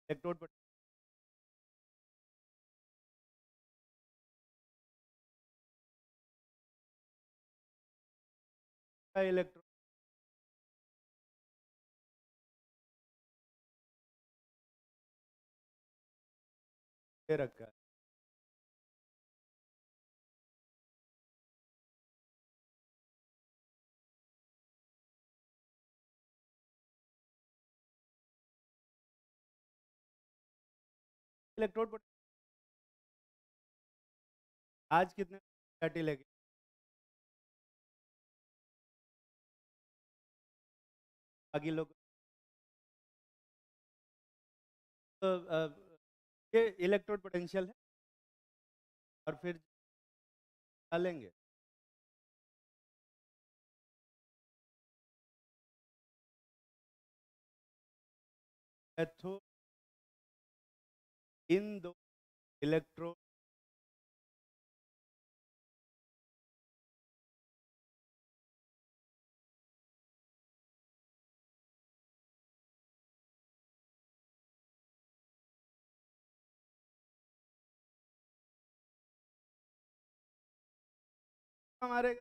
Electrode का electrode दे रखा है। इलेक्ट्रोड आज कितने घटी लगे? बाकी लोग तो ये इलेक्ट्रोड पोटेंशियल है और फिर डालेंगे कैथोड इन दो इलेक्ट्रोड हमारे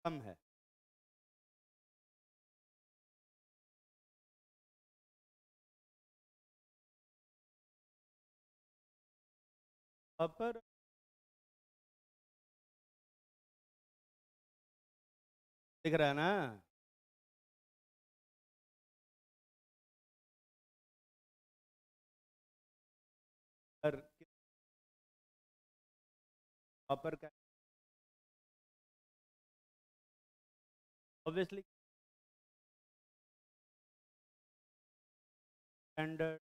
कम है। पर दिख रहा है ना? पर कॉपर का ऑब्वियसली स्टैंडर्ड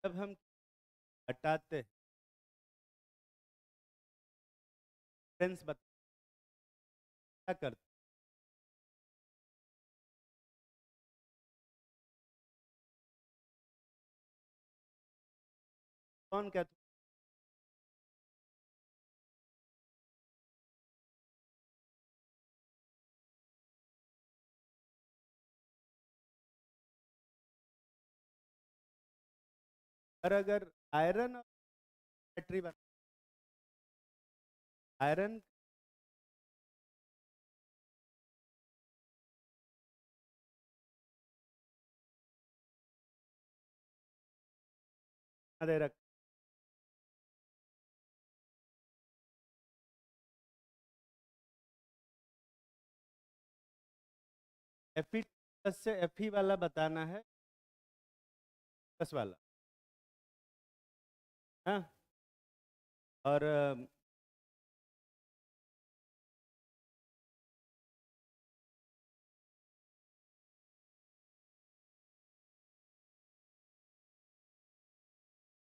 जब हम हटाते फ्रेंड्स क्या करते कौन कहते पर अगर आयरन और बैटरी बना आयरन दे रख एफी से एफी वाला बताना है प्लस वाला। हाँ। और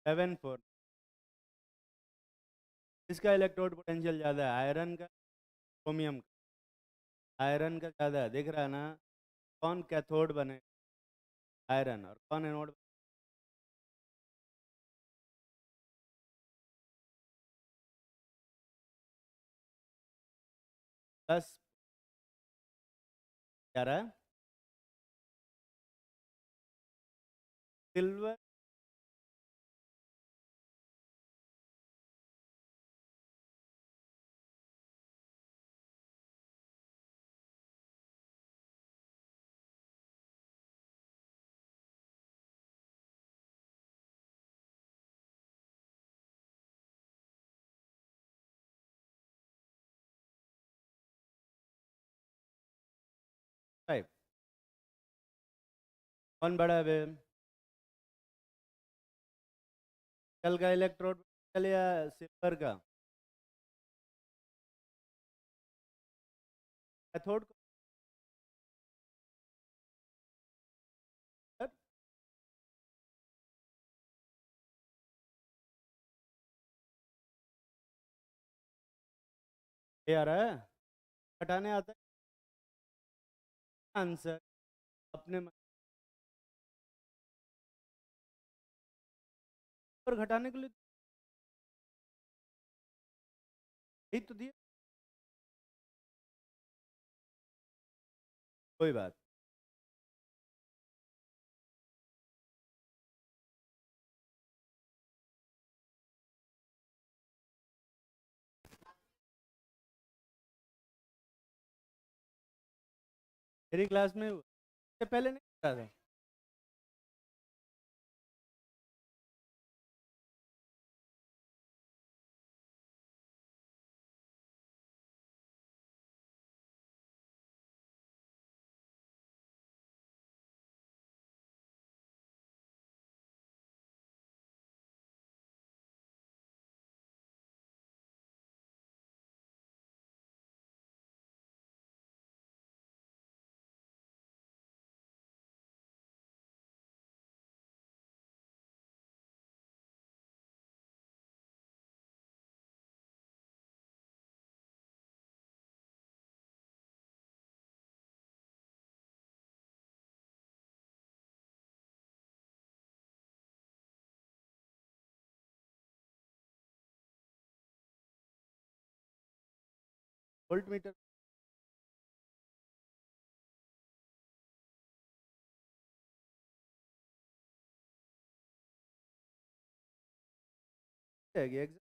7 4 इसका इलेक्ट्रोड पोटेंशियल ज़्यादा है आयरन का क्रोमियम का। आयरन का ज़्यादा है दिख रहा है ना? कौन कैथोड बने? आयरन। और कौन एनोड? प्लस क्या रहा है? सिल्वर फाइव कौन बड़ा है बे? कल का इलेक्ट्रोड कल या सिल्वर का कैथोड का ये आ रहा है घटाने आता है आंसर अपने मन पर घटाने के लिए यही तो दिया कोई बात मेरी क्लास में इससे पहले नहीं पता था वोल्ट मीटर है कि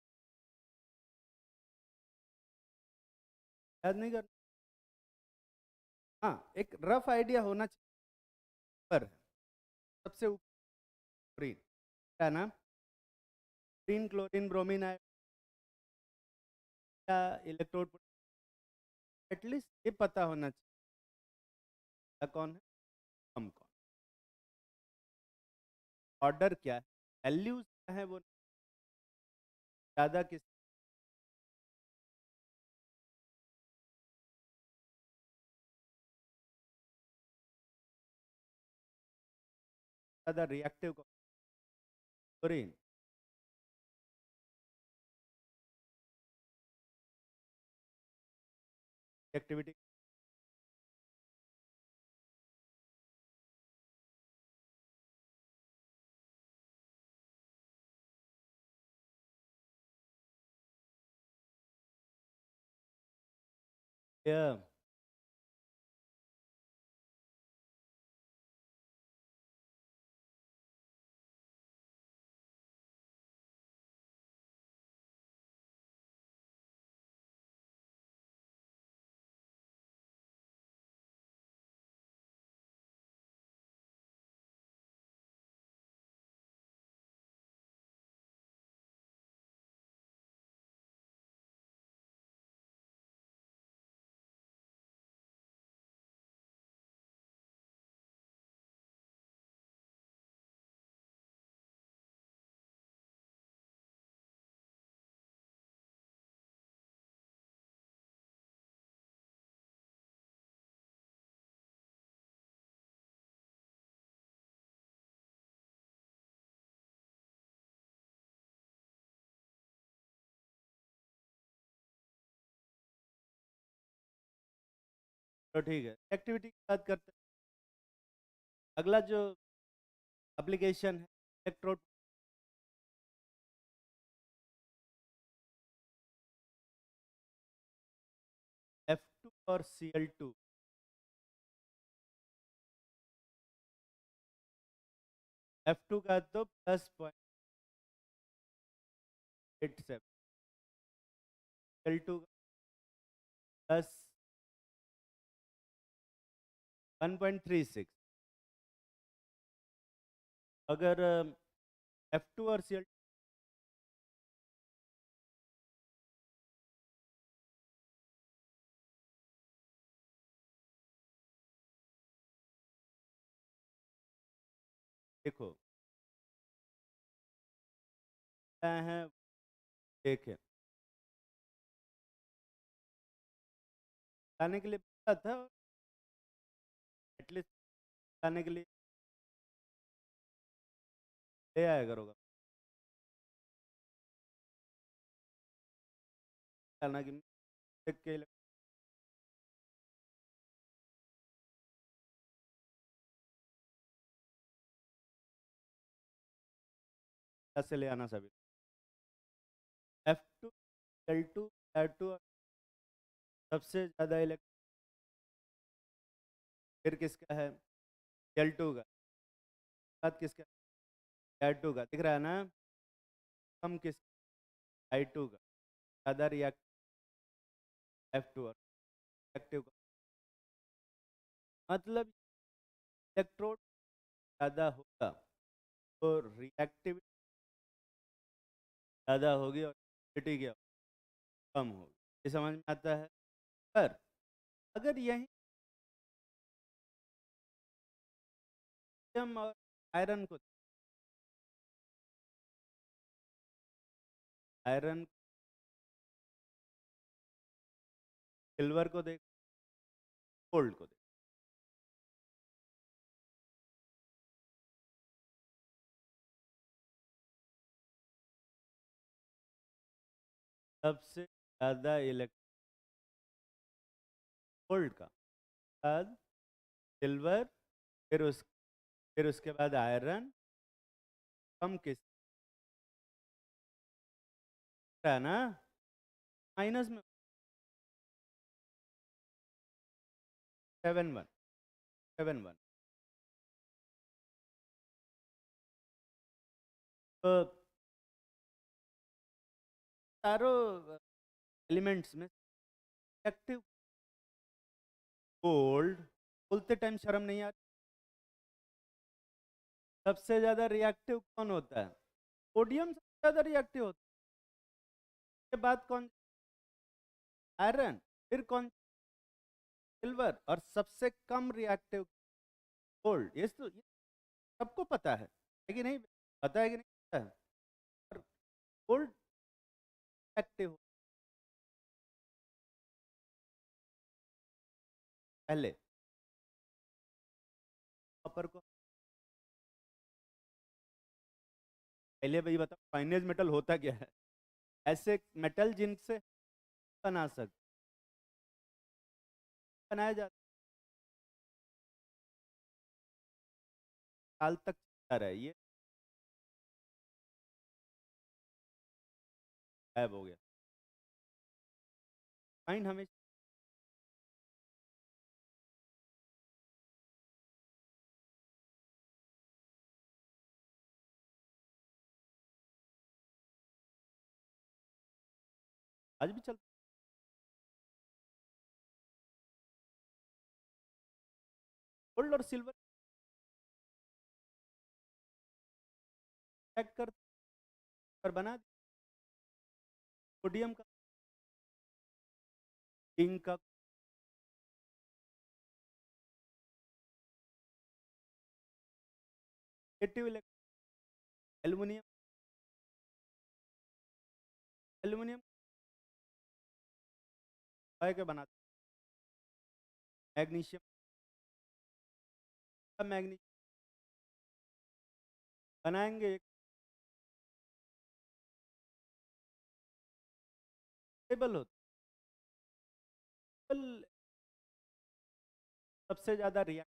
याद नहीं कर हाँ एक रफ आइडिया होना चाहिए पर सबसे ऊपर है ना क्लोरीन क्लोरीन ब्रोमीन है या इलेक्ट्रोड एटलीस्ट ये पता होना चाहिए कौन है कम कौन ऑर्डर क्या है वैल्यूज क्या है वो ज़्यादा किस ज़्यादा रिएक्टिव क्लोरीन रिएक्टिविटी तो ठीक है एक्टिविटी की बात करते हैं अगला जो एप्लीकेशन है इलेक्ट्रोड F2 और Cl2 F2 का तो +0.87, L2 का +1.36। अगर F2 और Cl देखो क्या है, देखें लाने के लिए बोला था, एटलीस्ट लाने के लिए ले आया करोगा, लाना कि देख के से ले आना सभी। F2, L2, R2 सबसे ज़्यादा इलेक्ट्रिक फिर किसका है, L2 का, बाद किसका, R2 का, दिख रहा है ना, कम किस, I2 का, ज़्यादा रिएक्ट F2 और रिएक्टिव का, मतलब इलेक्ट्रोड ज़्यादा होगा तो रिएक्टिविटी ज़्यादा होगी और एक्टिविटी क्या कम होगी, ये समझ में आता है। पर अगर यही हम और आयरन को, आयरन सिल्वर को देख, गोल्ड को देख, सबसे ज़्यादा इलेक्ट्रिक गोल्ड का, बाद सिल्वर, फिर उस फिर उसके बाद आयरन, कम किस है ना, माइनस में 7-1, 7-1। तो चारों एलिमेंट्स में एक्टिव गोल्ड बोलते टाइम शर्म नहीं आती, सबसे ज्यादा रिएक्टिव कौन होता है, सोडियम सबसे ज्यादा रिएक्टिव होता है, उसके बाद कौन, आयरन, फिर कौन, सिल्वर, और सबसे कम रिएक्टिव गोल्ड। ये सबको पता है कि नहीं, पता है कि नहीं पता है, और गोल्ड एक्टिव पहले, कॉपर को पहले भाई बताओ फाइनेज मेटल होता क्या है, ऐसे मेटल जिनसे बना सकते, बनाया जाता साल तक चलता रहा है, ये गायब हो गया, फाइन हमेशा आज भी चलता, गोल्ड और सिल्वर पैक कर और बना सोडियम का, जिंक का, नेगेटिव एल्यूमिनियम, एल्यूमिनियम के बनाते, मैग्नीशियम का, मैग्नीशियम बनाएंगे, एक स्टेबल होता है, सबसे ज्यादा रिएक्ट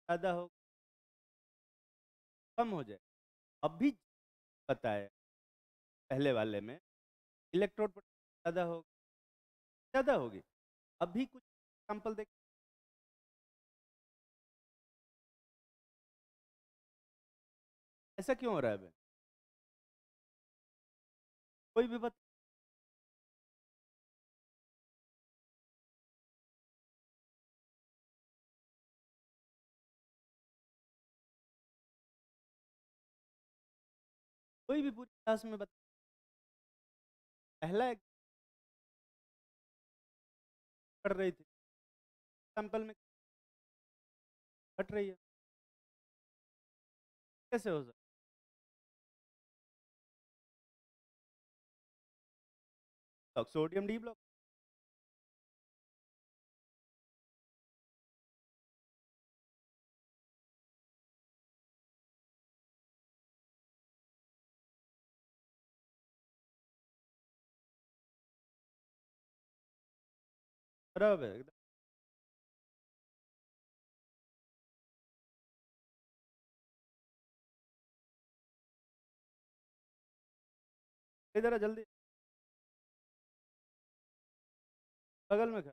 ज्यादा हो, कम हो जाए, अभी पता है पहले वाले में इलेक्ट्रोड ज्यादा हो, ज़्यादा होगी। अभी कुछ एग्जाम्पल देख, ऐसा क्यों हो रहा है बे? कोई भी बता। कोई भी पूरी क्लास में बता। पहला पढ़ रही थी, एग्जाम्पल में घट रही है, कैसे हो सकता? Sodium D block. बराबर है एकदम। इधर आ जल्दी, बगल में खा।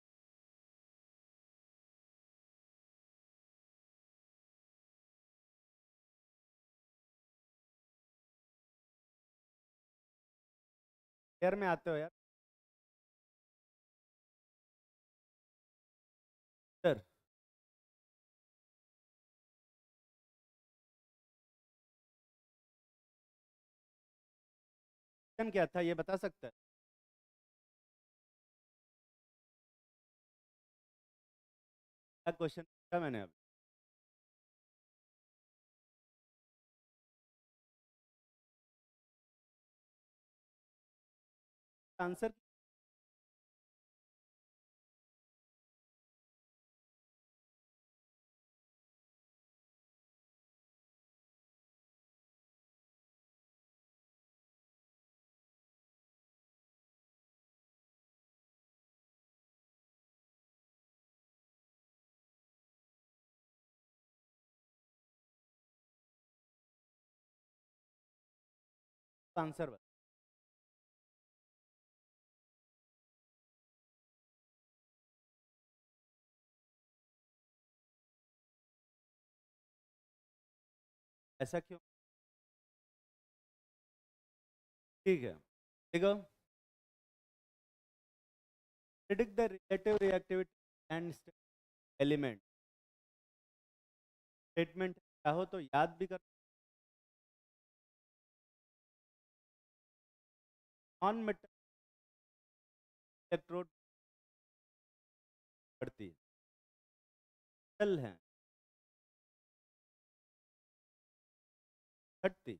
एयर में आते हो यार। सर, क्या था ये बता सकता है? क्या क्वेश्चन पूछा मैंने अब? आंसर। आंसर बता। ऐसा क्यों? ठीक है, देखो, predict the relative reactivity and element. Statement चाहो तो याद भी कर। नॉन मेटल इलेक्ट्रोड पड़ती है, मेटल है घटती।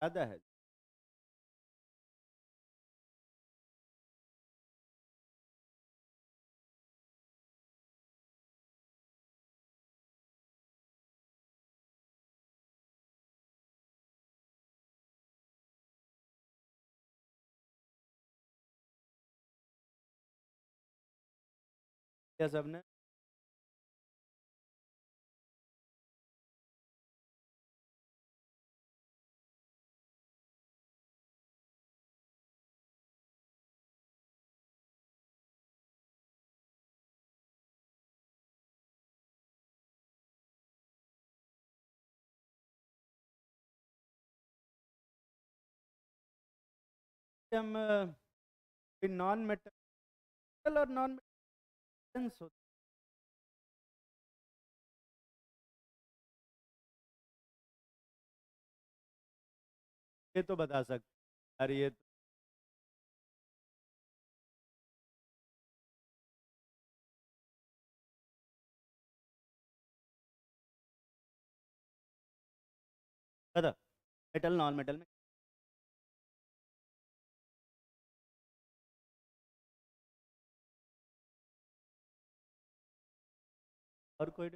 ज़्यादा है। क्या सबने? हम नॉन मेटल और नॉन मेटल्स होते ये तो बता सकते यार ये तो। बता मेटल नॉन मेटल में। और कोई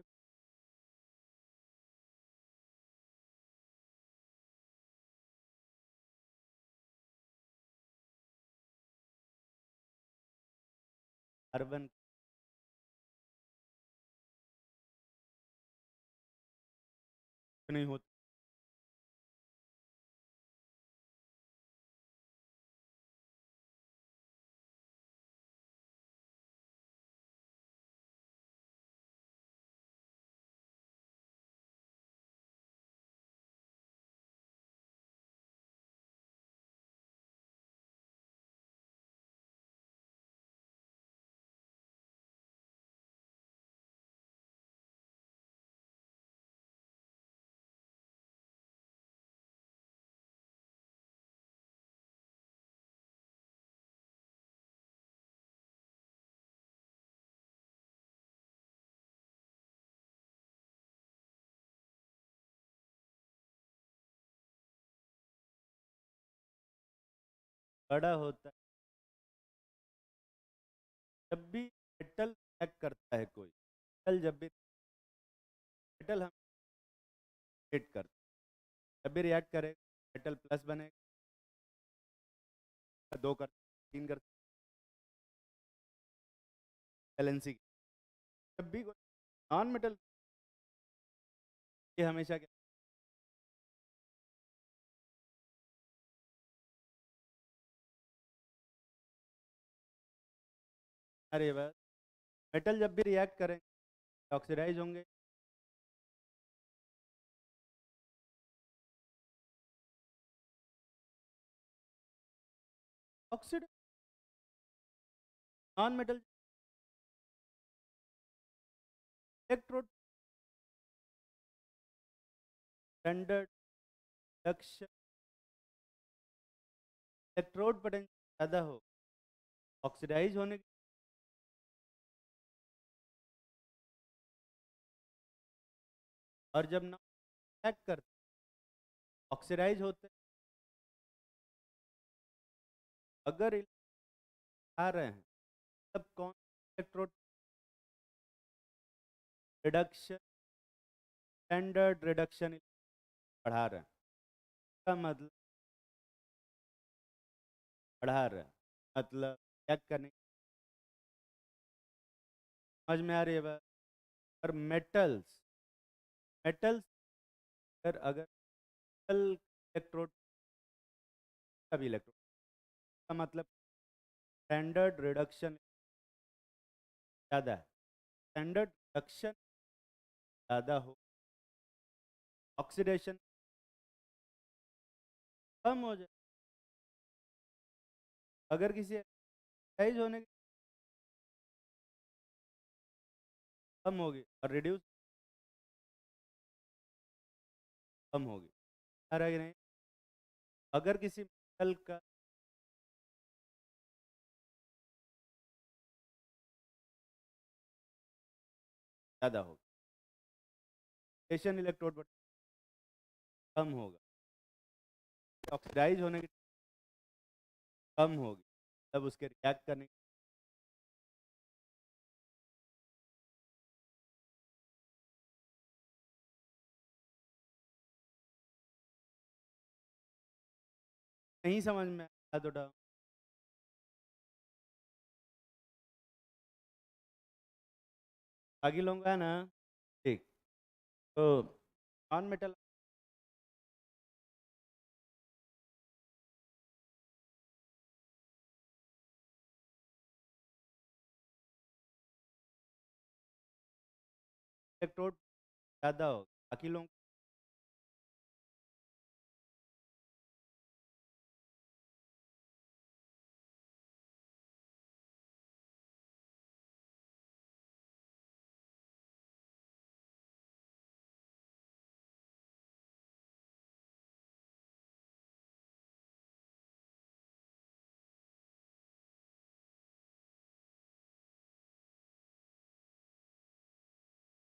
कार्बन नहीं होता। बड़ा होता है जब भी मेटल रिएक्ट करता है कोई मेटल जब भी मेटल हम रिएक्ट करते हैं जब भी रिएक्ट करेगा मेटल प्लस बनेगा, दो कर तीन कर बैलेंसिंग। जब भी कोई नॉन मेटल ये हमेशा क्या अरे बस मेटल जब भी रिएक्ट करेंगे ऑक्सीडाइज होंगे। Oxide non metal electrode standard reduction electrode potential ज़्यादा हो ऑक्सीडाइज होने की। और जब नॉन रिएक्ट करते ऑक्सीडाइज होते अगर आ रहे हैं तब कौन इलेक्ट्रोड रिडक्शन स्टैंडर्ड रिडक्शन बढ़ा रहे हैं का मतलब बढ़ा रहे हैं मतलब रिएक्ट करने समझ में आ रही है बात। और मेटल्स मेटल्स अगर मेटल इलेक्ट्रोड का भी इलेक्ट्रोड का मतलब स्टैंडर्ड रिडक्शन ज़्यादा है स्टैंडर्ड रिडक्शन ज़्यादा हो ऑक्सीडेशन कम हो जाए। अगर किसी एक्सरसाइज होने की कम होगी और रिड्यूस कम होगी आ रहा है कि नहीं। अगर किसी मेटल का ज़्यादा होगा स्टेशन इलेक्ट्रोड कम होगा ऑक्सीडाइज होने की कम होगी तब उसके रिएक्ट करने की नहीं समझ में आया तो बाकी लोगों का है ना। ठीक। तो नॉन मेटल इलेक्ट्रोड ज़्यादा होगा, बाकी लोगों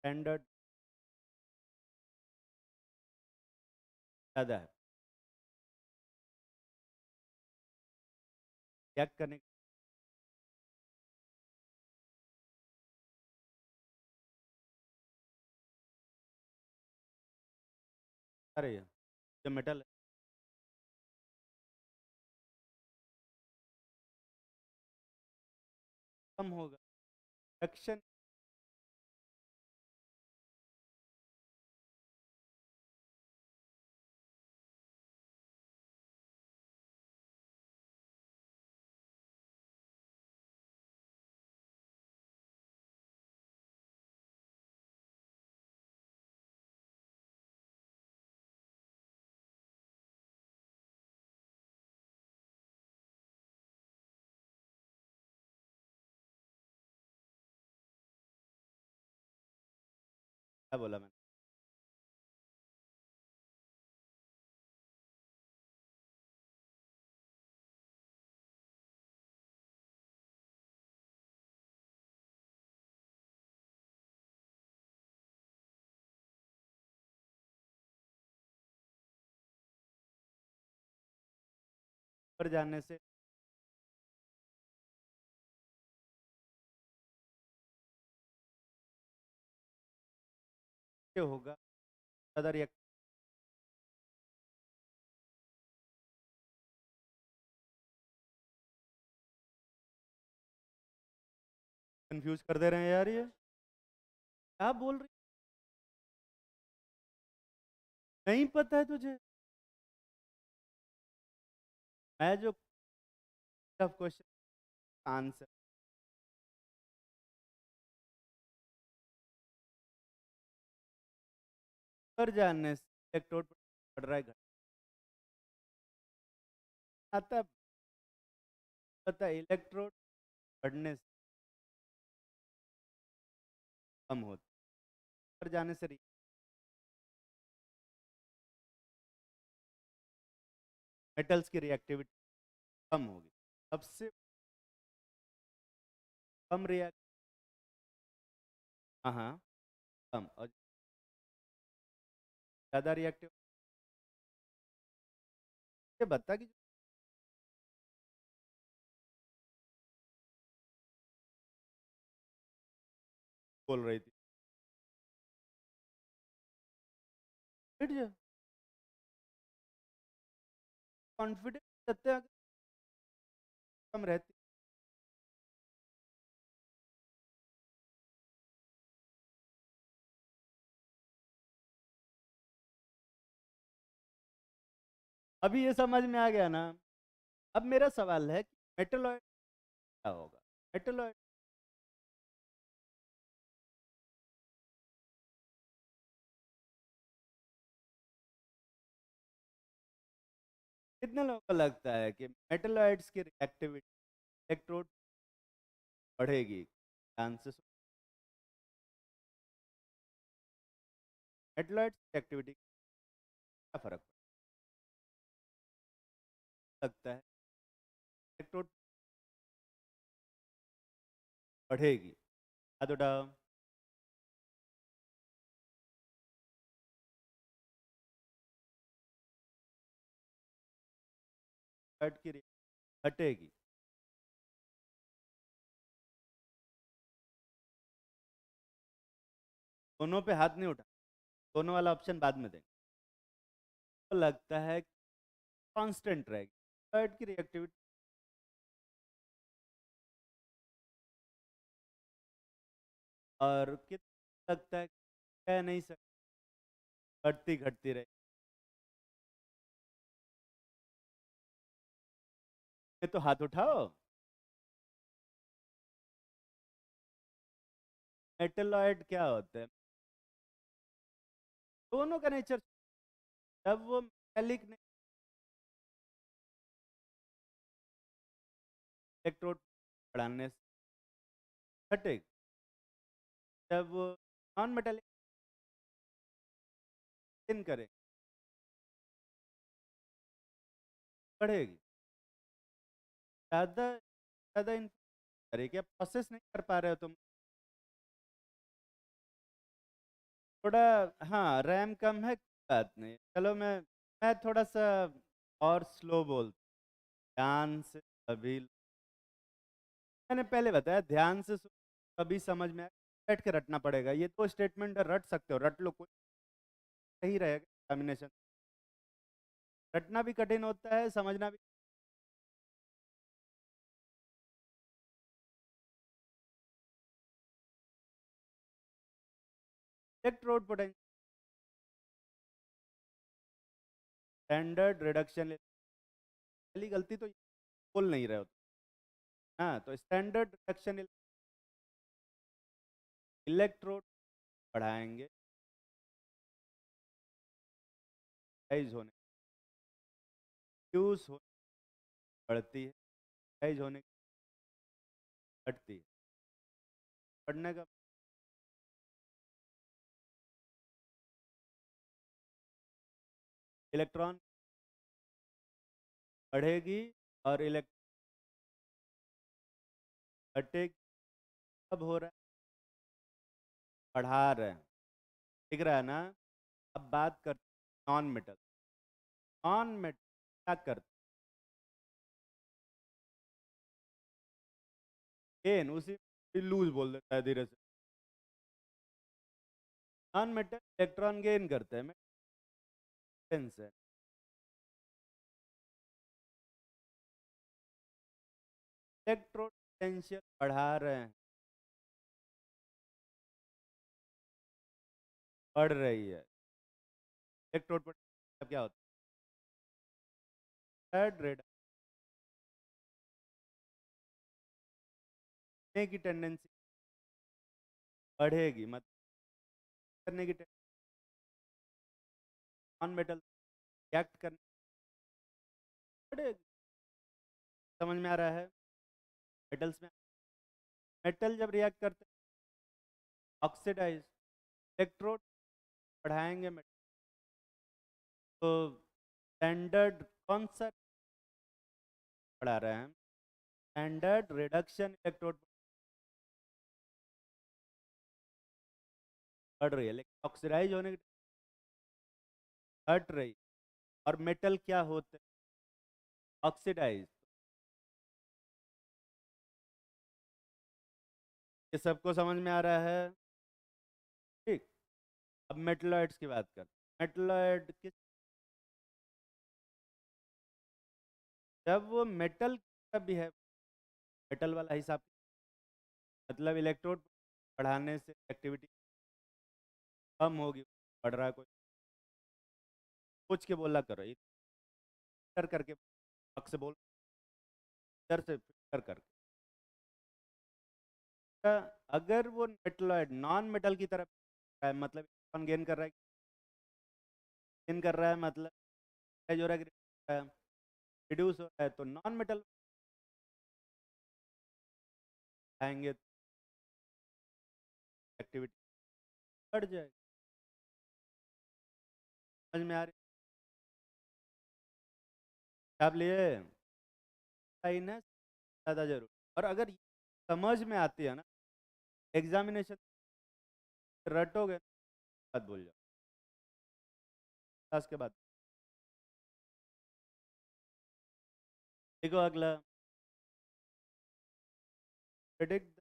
स्टैंडर्ड ज़्यादा है। रिएक्ट करने आ रही है, जो मेटल है कम होगा। रिएक्शन क्या बोला मैंने? ऊपर जाने से क्या होगा? ज़्यादा रिएक्ट कंफ्यूज कर दे रहे हैं यार, ये क्या बोल रही? नहीं पता है तुझे? मैं जो क्वेश्चन आंसर पर जाने से इलेक्ट्रोड बढ़ रहा है, घट आता है। पता है इलेक्ट्रोड बढ़ने से कम होता है, पर जाने से मेटल्स की रिएक्टिविटी कम होगी। सबसे कम रिएक्ट, हाँ हाँ, कम। और ज़्यादा रिएक्टिव, ये बता कि बोल रही थी फिर जो कॉन्फिडेंस रहते हैं, कम रहती। अभी ये समझ में आ गया ना? अब मेरा सवाल है कि मेटलॉइड क्या होगा? मेटलॉइड कितने लोगों को लगता है कि मेटलॉइड्स की रिएक्टिविटी इलेक्ट्रोड बढ़ेगी? चांसेस मेटलॉइड्स की एक्टिविटी क्या फर्क लगता है? इलेक्ट्रोड बढ़ेगी, हाँ तो डाउन की घटेगी। दोनों पे हाथ नहीं उठा, दोनों वाला ऑप्शन बाद में देंगे। तो लगता है कांस्टेंट रहेगी मेटलॉइड की रिएक्टिविटी। और कितना लगता है कह नहीं सकते, घटती घटती रहे। ये तो हाथ उठाओ। मेटलॉइड क्या होते हैं? दोनों का नेचर, जब वो मेटेलिक नहीं, इलेक्ट्रोड बढ़ाने से घटेगी। जब वो नॉन मेटेलिक करे, बढ़ेगी। ज़्यादा ज़्यादा इन अरे क्या प्रोसेस नहीं कर पा रहे हो तुम? थोड़ा, हाँ रैम कम है, बात नहीं, चलो मैं थोड़ा सा और स्लो बोलता हूँ, ध्यान से। अभी मैंने पहले बताया, ध्यान से अभी समझ में आया, बैठ के रटना पड़ेगा। ये दो स्टेटमेंट रट सकते हो, रट लो, कोई सही रहेगा एग्जामिनेशन। रटना भी कठिन होता है, समझना भी। इलेक्ट्रोड पोटेंशियल, स्टैंडर्ड रिडक्शन, पहली गलती तो बोल नहीं रहे हो। हाँ, तो स्टैंडर्ड रिडक्शन इलेक्ट्रोड बढ़ाएंगे साइज होने, फ्यूज हो बढ़ती है, साइज होने घटती है। बढ़ने का इलेक्ट्रॉन बढ़ेगी और इलेक्ट्रॉन घटेगी। अब हो रहा है, बढ़ा रहे हैं, दिख रहा है ना? अब बात करते नॉन मेटल। नॉन मेटल क्या करते हैं? उसी लूज बोल देता है धीरे से। नॉन मेटल इलेक्ट्रॉन गेन करते हैं, मेटल से इलेक्ट्रोड पोटेंशियल बढ़ा रहे हैं, बढ़ रही है। इलेक्ट्रोड पोटेंशियल क्या होता है? थर्ड रेड की टेंडेंसी बढ़ेगी, मतलब करने की नॉन मेटल रिएक्ट करने बढ़ेगी। समझ में आ रहा है? मेटल्स में, मेटल जब रिएक्ट करते हैं ऑक्सीडाइज, इलेक्ट्रोड बढ़ाएंगे मेटल, तो स्टैंडर्ड कौन सा बढ़ा रहे हैं? स्टैंडर्ड रिडक्शन इलेक्ट्रोड बढ़ रही है, लेकिन ऑक्सीडाइज होने की घट रही है। और मेटल क्या होते हैं? ऑक्सीडाइज। ये सबको समझ में आ रहा है? ठीक। अब मेटलॉइड्स की बात करते हैं। मेटलॉइड किस, जब वो मेटल का भी है, मेटल वाला हिसाब, मतलब इलेक्ट्रोड बढ़ाने से एक्टिविटी कम होगी, बढ़ रहा है कोई, सोच के बोला करो, इधर करके हक से बोल, इधर से फिर करके। अगर वो मेटलॉइड नॉन मेटल की तरफ है, मतलब इलेक्ट्रॉन गेन कर रहा है, गेन कर रहा है मतलब जो रहा है, रिड्यूस हो रहा है, तो नॉन मेटल आएंगे तो एक्टिविटी बढ़ जाएगी। समझ में आ रही? आप लिए साइनस ज़्यादा जरूर, और अगर ये समझ में आती है ना, एग्जामिनेशन रटोगे, बात भूल जाओ क्लास के बाद। देखो अगला, प्रिडिक्ट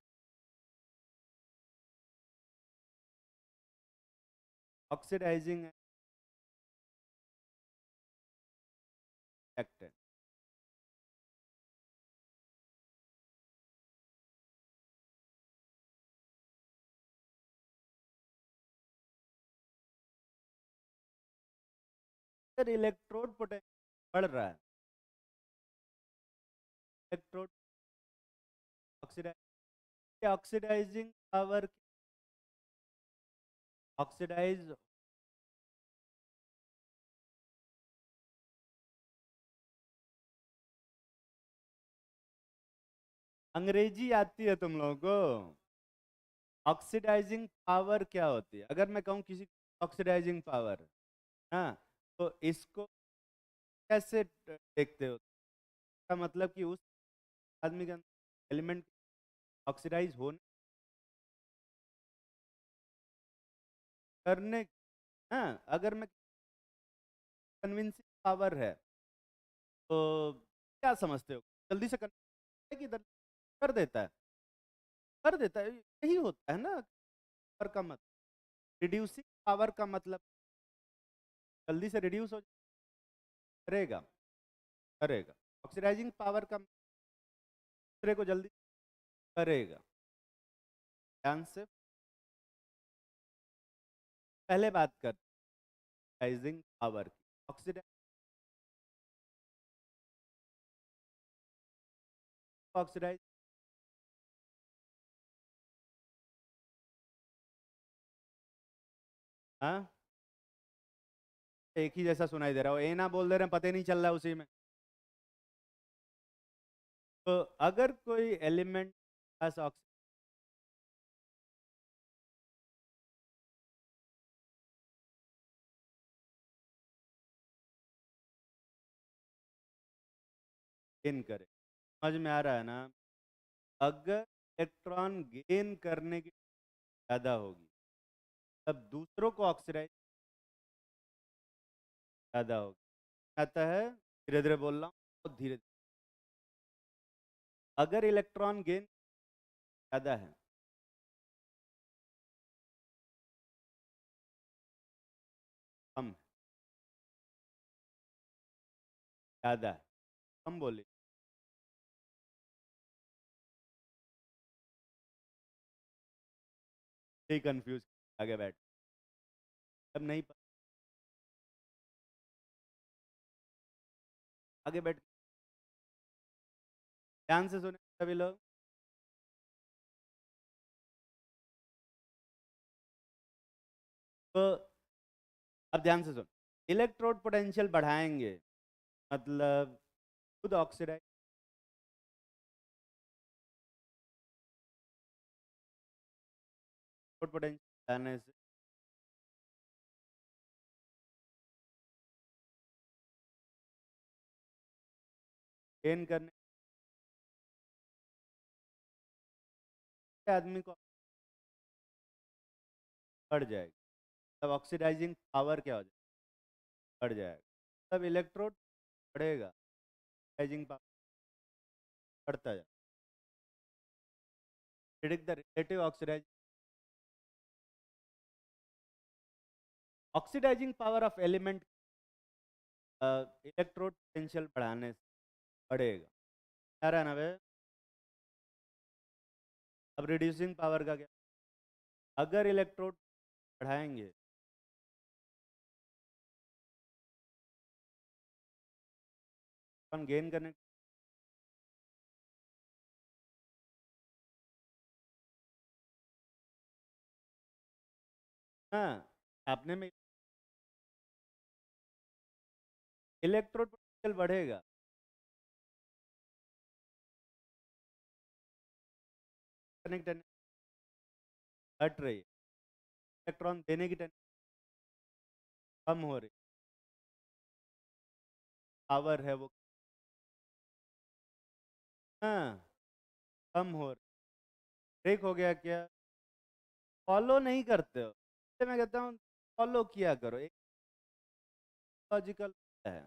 ऑक्सीडाइजिंग एक्ट। अगर इलेक्ट्रोड पोटेंशियल बढ़ रहा है, इलेक्ट्रोड ऑक्सीडाइजिंग पावर, ऑक्सीडाइज अंग्रेजी आती है तुम लोगों को? ऑक्सीडाइजिंग पावर क्या होती है? अगर मैं कहूँ किसी ऑक्सीडाइजिंग पावर, हाँ, तो इसको कैसे देखते हो? इसका मतलब कि उस आदमी के अंदर एलिमेंट ऑक्सीडाइज होने करने, हाँ, अगर मैं कन्विंसिंग पावर है तो क्या समझते हो? जल्दी से convince कि कर देता है, कर देता है, यही होता है ना पावर का मतलब। रिड्यूसिंग पावर का मतलब जल्दी से रिड्यूस हो करेगा, करेगा। ऑक्सीडाइजिंग पावर का दूसरे को जल्दी करेगा। ध्यान से पहले बात कर ऑक्सीडाइजिंग पावर की। ऑक्सीडाइज ऑक्सीडाइज हाँ, एक ही जैसा सुनाई दे रहा हो, ए ना बोल दे रहे हैं, पता ही नहीं चल रहा है उसी में। तो अगर कोई एलिमेंट पास ऑक्सीजन करे, समझ में आ रहा है ना? अगर इलेक्ट्रॉन गेन करने की ज्यादा होगी तब दूसरों को ऑक्सीडाइज ज्यादा होगी। आता है, धीरे धीरे बोल रहा हूँ, बहुत धीरे। अगर इलेक्ट्रॉन गेन ज्यादा है, कम है, ज्यादा है, कम बोले, यही कंफ्यूज, आगे बैठ, अब नहीं आगे बैठ, ध्यान से सुने सभी लोग। तो अब ध्यान से सुन, इलेक्ट्रोड पोटेंशियल बढ़ाएंगे मतलब खुद ऑक्सीडाइज पोटेंशियल बढ़ाने से गेन करने से आदमी को बढ़ जाएगी, तब ऑक्सीडाइजिंग पावर क्या हो जाएगी? बढ़ जाएगा, तब इलेक्ट्रोड बढ़ेगा, ऑक्सीडाइजिंग पावर बढ़ता जाए। Predict the relative oxidising power of element electrode potential बढ़ाने से बढ़ेगा। क्या रहा ना वे? अब रिड्यूसिंग पावर का क्या? अगर इलेक्ट्रोड बढ़ाएंगे, अपन गेन करने, हाँ, आपने में इलेक्ट्रोड पोटेंशियल बढ़ेगा, कनेक्ट घट रही है, इलेक्ट्रॉन देने की टेंडेंसी कम हो रही, पावर है वो, हाँ, कम हो रही, ब्रेक हो गया क्या? फॉलो नहीं करते हो, इसलिए मैं कहता हूँ फॉलो किया करो, एक लॉजिकल है,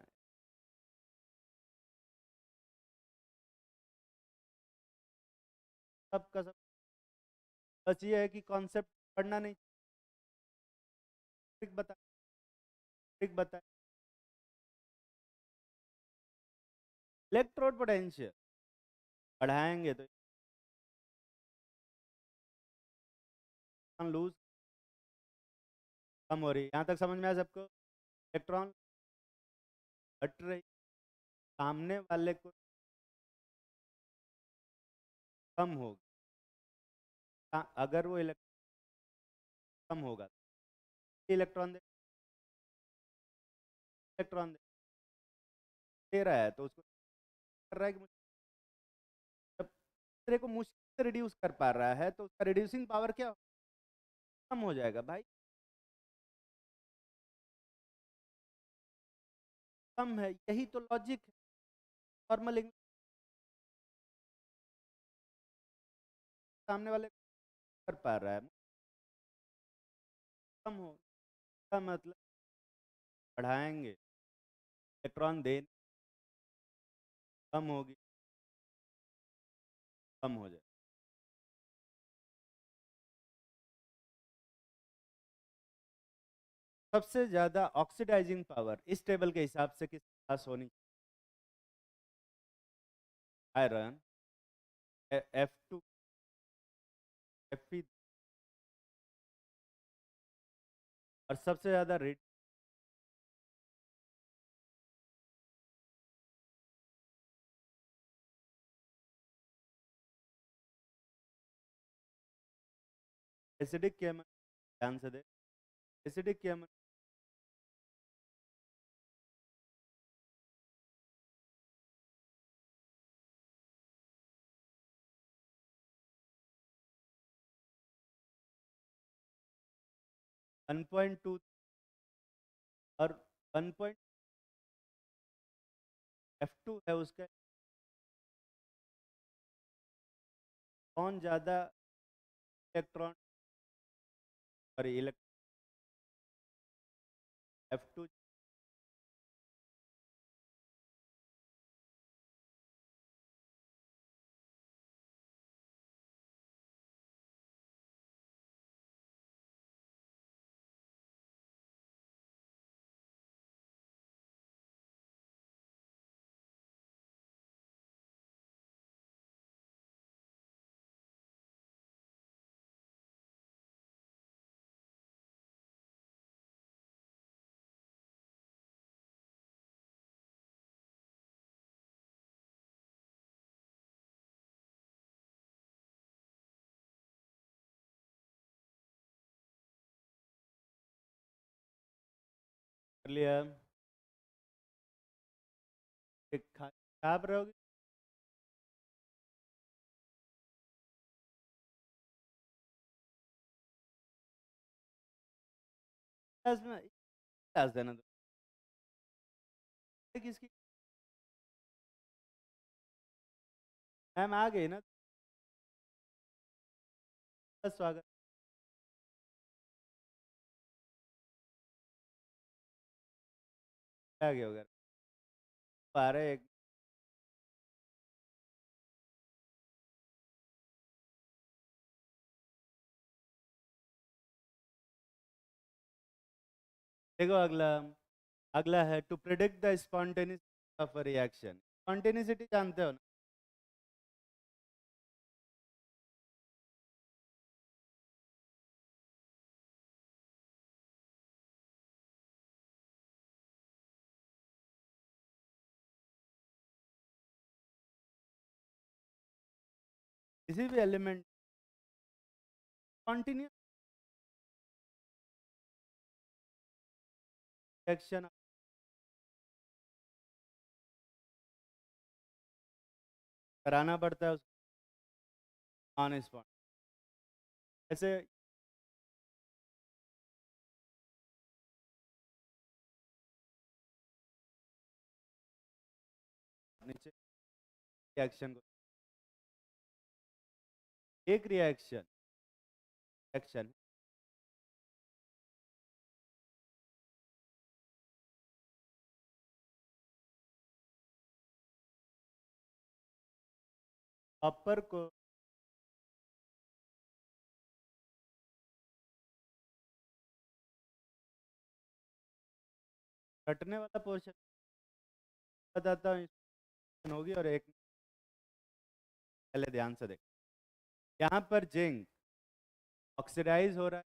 सबका सब। बस ये है कि कॉन्सेप्ट पढ़ना नहीं, ट्रिक बता, ट्रिक बता। इलेक्ट्रोड पोटेंशियल बढ़ाएंगे तो लूज, कम हो रही है, यहाँ तक समझ में आया सबको? इलेक्ट्रॉन हट रही, सामने वाले को कम होगी। अगर वो इलेक्ट्रॉन कम होगा, इलेक्ट्रॉन इलेक्ट्रॉन दे रहा है, तो उसको कर रहा है कि जब दूसरे को मुश्किल से रिड्यूस कर पा रहा है तो उसका रिड्यूसिंग पावर क्या कम हो जाएगा भाई, कम है। यही तो लॉजिक है। नॉर्मल इंग्लिश सामने वाले कर पा रहा है, कम हो का मतलब बढ़ाएंगे, इलेक्ट्रॉन दे कम होगी, कम हो जाए। सबसे ज्यादा ऑक्सीडाइजिंग पावर इस टेबल के हिसाब से किस पास होनी? आयरन, F2, Fe, और सबसे ज्यादा रेड एसिडिक केमिकल, ध्यान से दे, एसिडिक केमिकल 1.2 और 1 F2 है उसका, कौन ज्यादा इलेक्ट्रॉन और F2 कर लिया, छाप रहोगे क्लास में, क्लास देना तो किसकी मैम आ गई ना, स्वागत, आ गया होगा, आ रहे एक देखो अगला, अगला है to predict the spontaneous of a reaction. Spontaneity जानते हो ना, किसी भी एलिमेंट स्पॉन्टेनियस रिएक्शन कराना पड़ता है उसको ऑन स्पॉट, ऐसे नीचे रिएक्शन को, एक रिएक्शन एक्शन अपर को कटने वाला पोर्शन बताता हूँ, होगी और एक पहले ध्यान से देख, यहाँ पर जिंक ऑक्सीडाइज हो रहा है,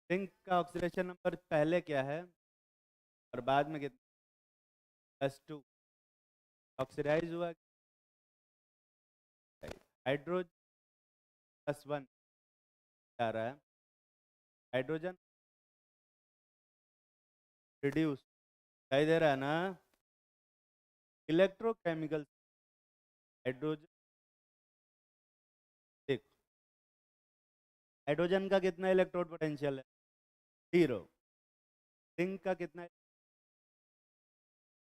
जिंक का ऑक्सीडेशन नंबर पहले क्या है और बाद में कितना, +2 ऑक्सीडाइज हुआ, हाइड्रोजन +1 आ रहा है, हाइड्रोजन रिड्यूस, दिखाई दे रहा है ना। इलेक्ट्रोकेमिकल हाइड्रोजन, देख हाइड्रोजन का कितना इलेक्ट्रोड पोटेंशियल है, 0। जिंक का कितना है,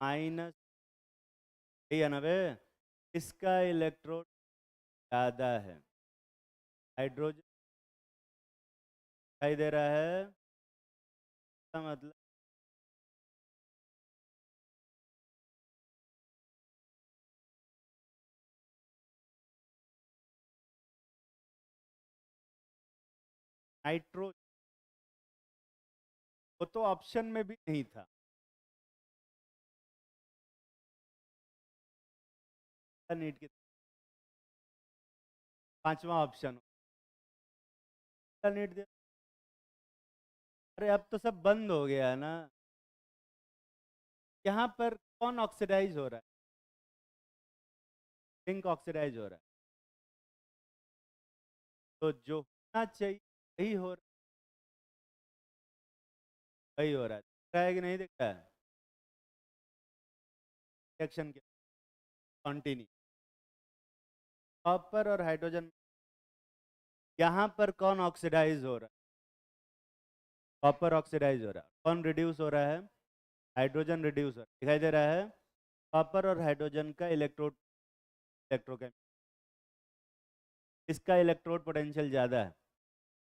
माइनस, सही है ना बे। इसका इलेक्ट्रोड ज़्यादा है, हाइड्रोजन दिखाई दे रहा है, इसका मतलब नाइट्रो, वो तो ऑप्शन में भी नहीं था। नीट की पांचवा ऑप्शन नीट दिया। अरे अब तो सब बंद हो गया है ना। यहाँ पर कौन ऑक्सीडाइज हो रहा है, जिंक ऑक्सीडाइज हो रहा है, तो जो होना चाहिए वही हो रहा है, वही हो रहा है। दिख रहा है कि नहीं दिख रहा है, रिएक्शन के कंटिन्यू, कॉपर और हाइड्रोजन, यहाँ पर कौन ऑक्सीडाइज हो रहा है, कॉपर ऑक्सीडाइज हो रहा है। कौन रिड्यूस हो रहा है, हाइड्रोजन रिड्यूस हो रहा है, दिखाई दे रहा है। कॉपर और हाइड्रोजन का इलेक्ट्रोकेमिकल, इसका इलेक्ट्रोड पोटेंशियल ज़्यादा है।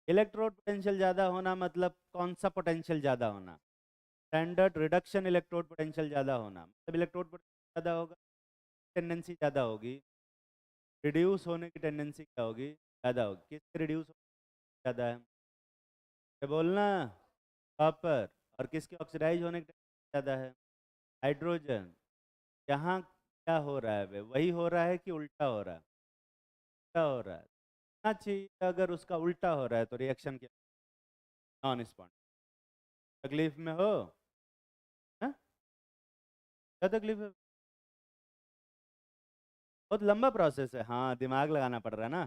इलेक्ट्रोड पोटेंशियल ज़्यादा होना मतलब कौन सा पोटेंशियल ज़्यादा होना, स्टैंडर्ड रिडक्शन इलेक्ट्रोड पोटेंशियल ज़्यादा होना, मतलब इलेक्ट्रोड पोटेंशियल ज़्यादा होगा, टेंडेंसी ज़्यादा होगी, रिड्यूस होने की टेंडेंसी क्या होगी, ज़्यादा होगी। किसके रिड्यूस ज़्यादा है, क्या बोलना, कॉपर। और किसके ऑक्सीडाइज होने की टेंडेंसी ज़्यादा है, हाइड्रोजन। यहाँ क्या हो रहा है, वही हो रहा है कि उल्टा हो रहा है, उल्टा हो रहा है। ना चाहिए, अगर उसका उल्टा हो रहा है तो रिएक्शन क्या, नॉन स्पॉन्ट। तकलीफ में हो, हाँ? क्या तकलीफ है, बहुत लंबा प्रोसेस है, हाँ दिमाग लगाना पड़ रहा है ना,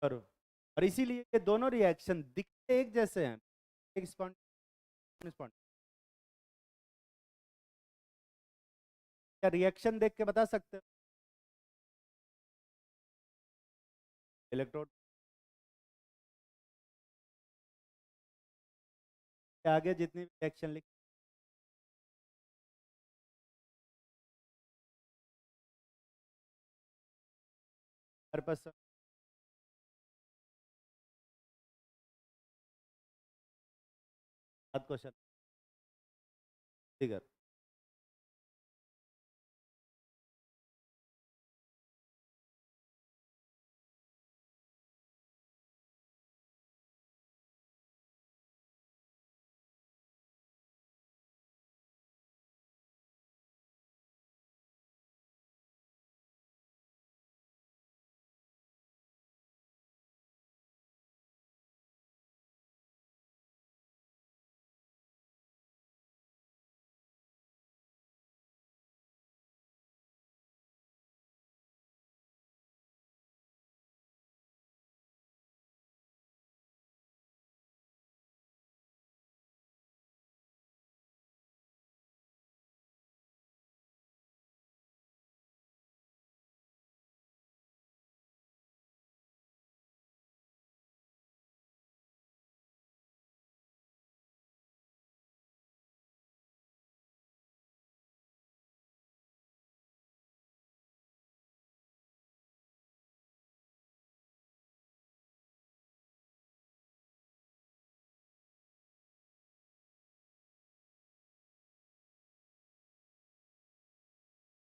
करो। और इसीलिए ये दोनों रिएक्शन दिखते एक जैसे हैं, एक स्पॉन्ट स्पॉन्ट। क्या रिएक्शन देख के बता सकते हो, इलेक्ट्रोड के आगे जितनी भी रिएक्शन लिख, हर पास बात क्वेश्चन फिगर।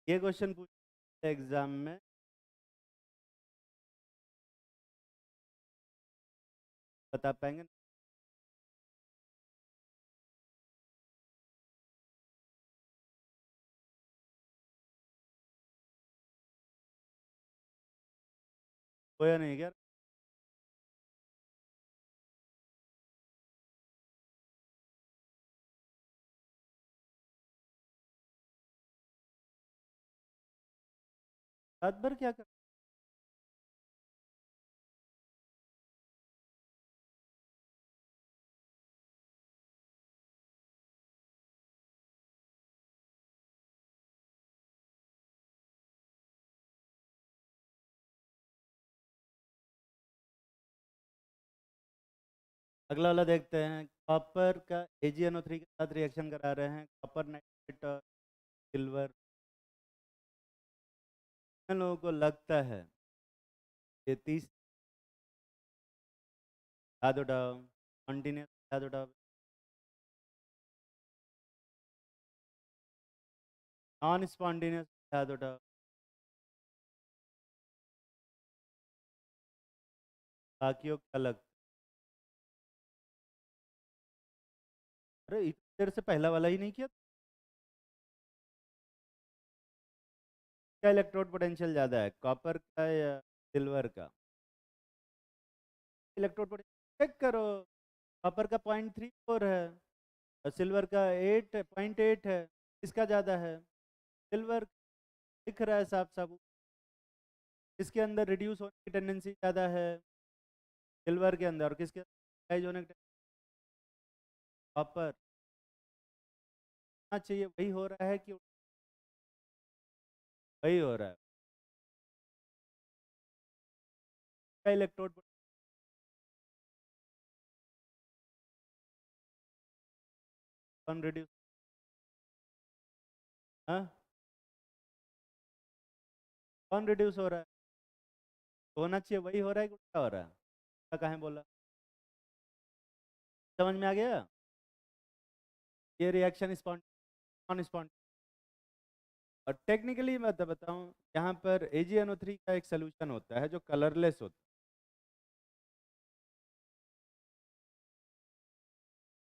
ये क्वेश्चन पूछा एग्जाम में, बता पाएंगे, होया नहीं क्या, रात भर क्या कर। अगला वाला देखते हैं, कॉपर का AgNO3 के साथ रिएक्शन करा रहे हैं, कॉपर नाइट्रेट और सिल्वर। इन लोगों को लगता है ये 30 याद उठाओ, कंटिन्यूस याद उठाओ, नॉन स्पॉन्टेनियस याद उठाओ। बाकियों का अलग। अरे इतनी देर से पहला वाला ही नहीं किया। क्या इलेक्ट्रोड पोटेंशियल ज़्यादा है, कॉपर का या सिल्वर का? इलेक्ट्रोड पोटेंशियल चेक करो। कॉपर का 0.34 है और सिल्वर का 8.8 है। किसका ज़्यादा है? सिल्वर। दिख रहा है साफ साफ। इसके अंदर रिड्यूस होने की टेंडेंसी ज़्यादा है सिल्वर के अंदर, और किसके अंदर राइज होने की कॉपर। चाहिए वही हो रहा है कि वही हो रहा है? क्या इलेक्ट्रोड कौन रिड्यूस? हाँ, कौन रिड्यूस हो रहा है? होना चाहिए वही हो रहा है कि उल्टा हो रहा है? क्या कहें बोला? समझ में आ गया? ये रिएक्शन नॉन स्पॉन्ट। और टेक्निकली मैं तो बताऊं, यहाँ पर AgNO3 का एक सोल्यूशन होता है जो कलरलेस होता है,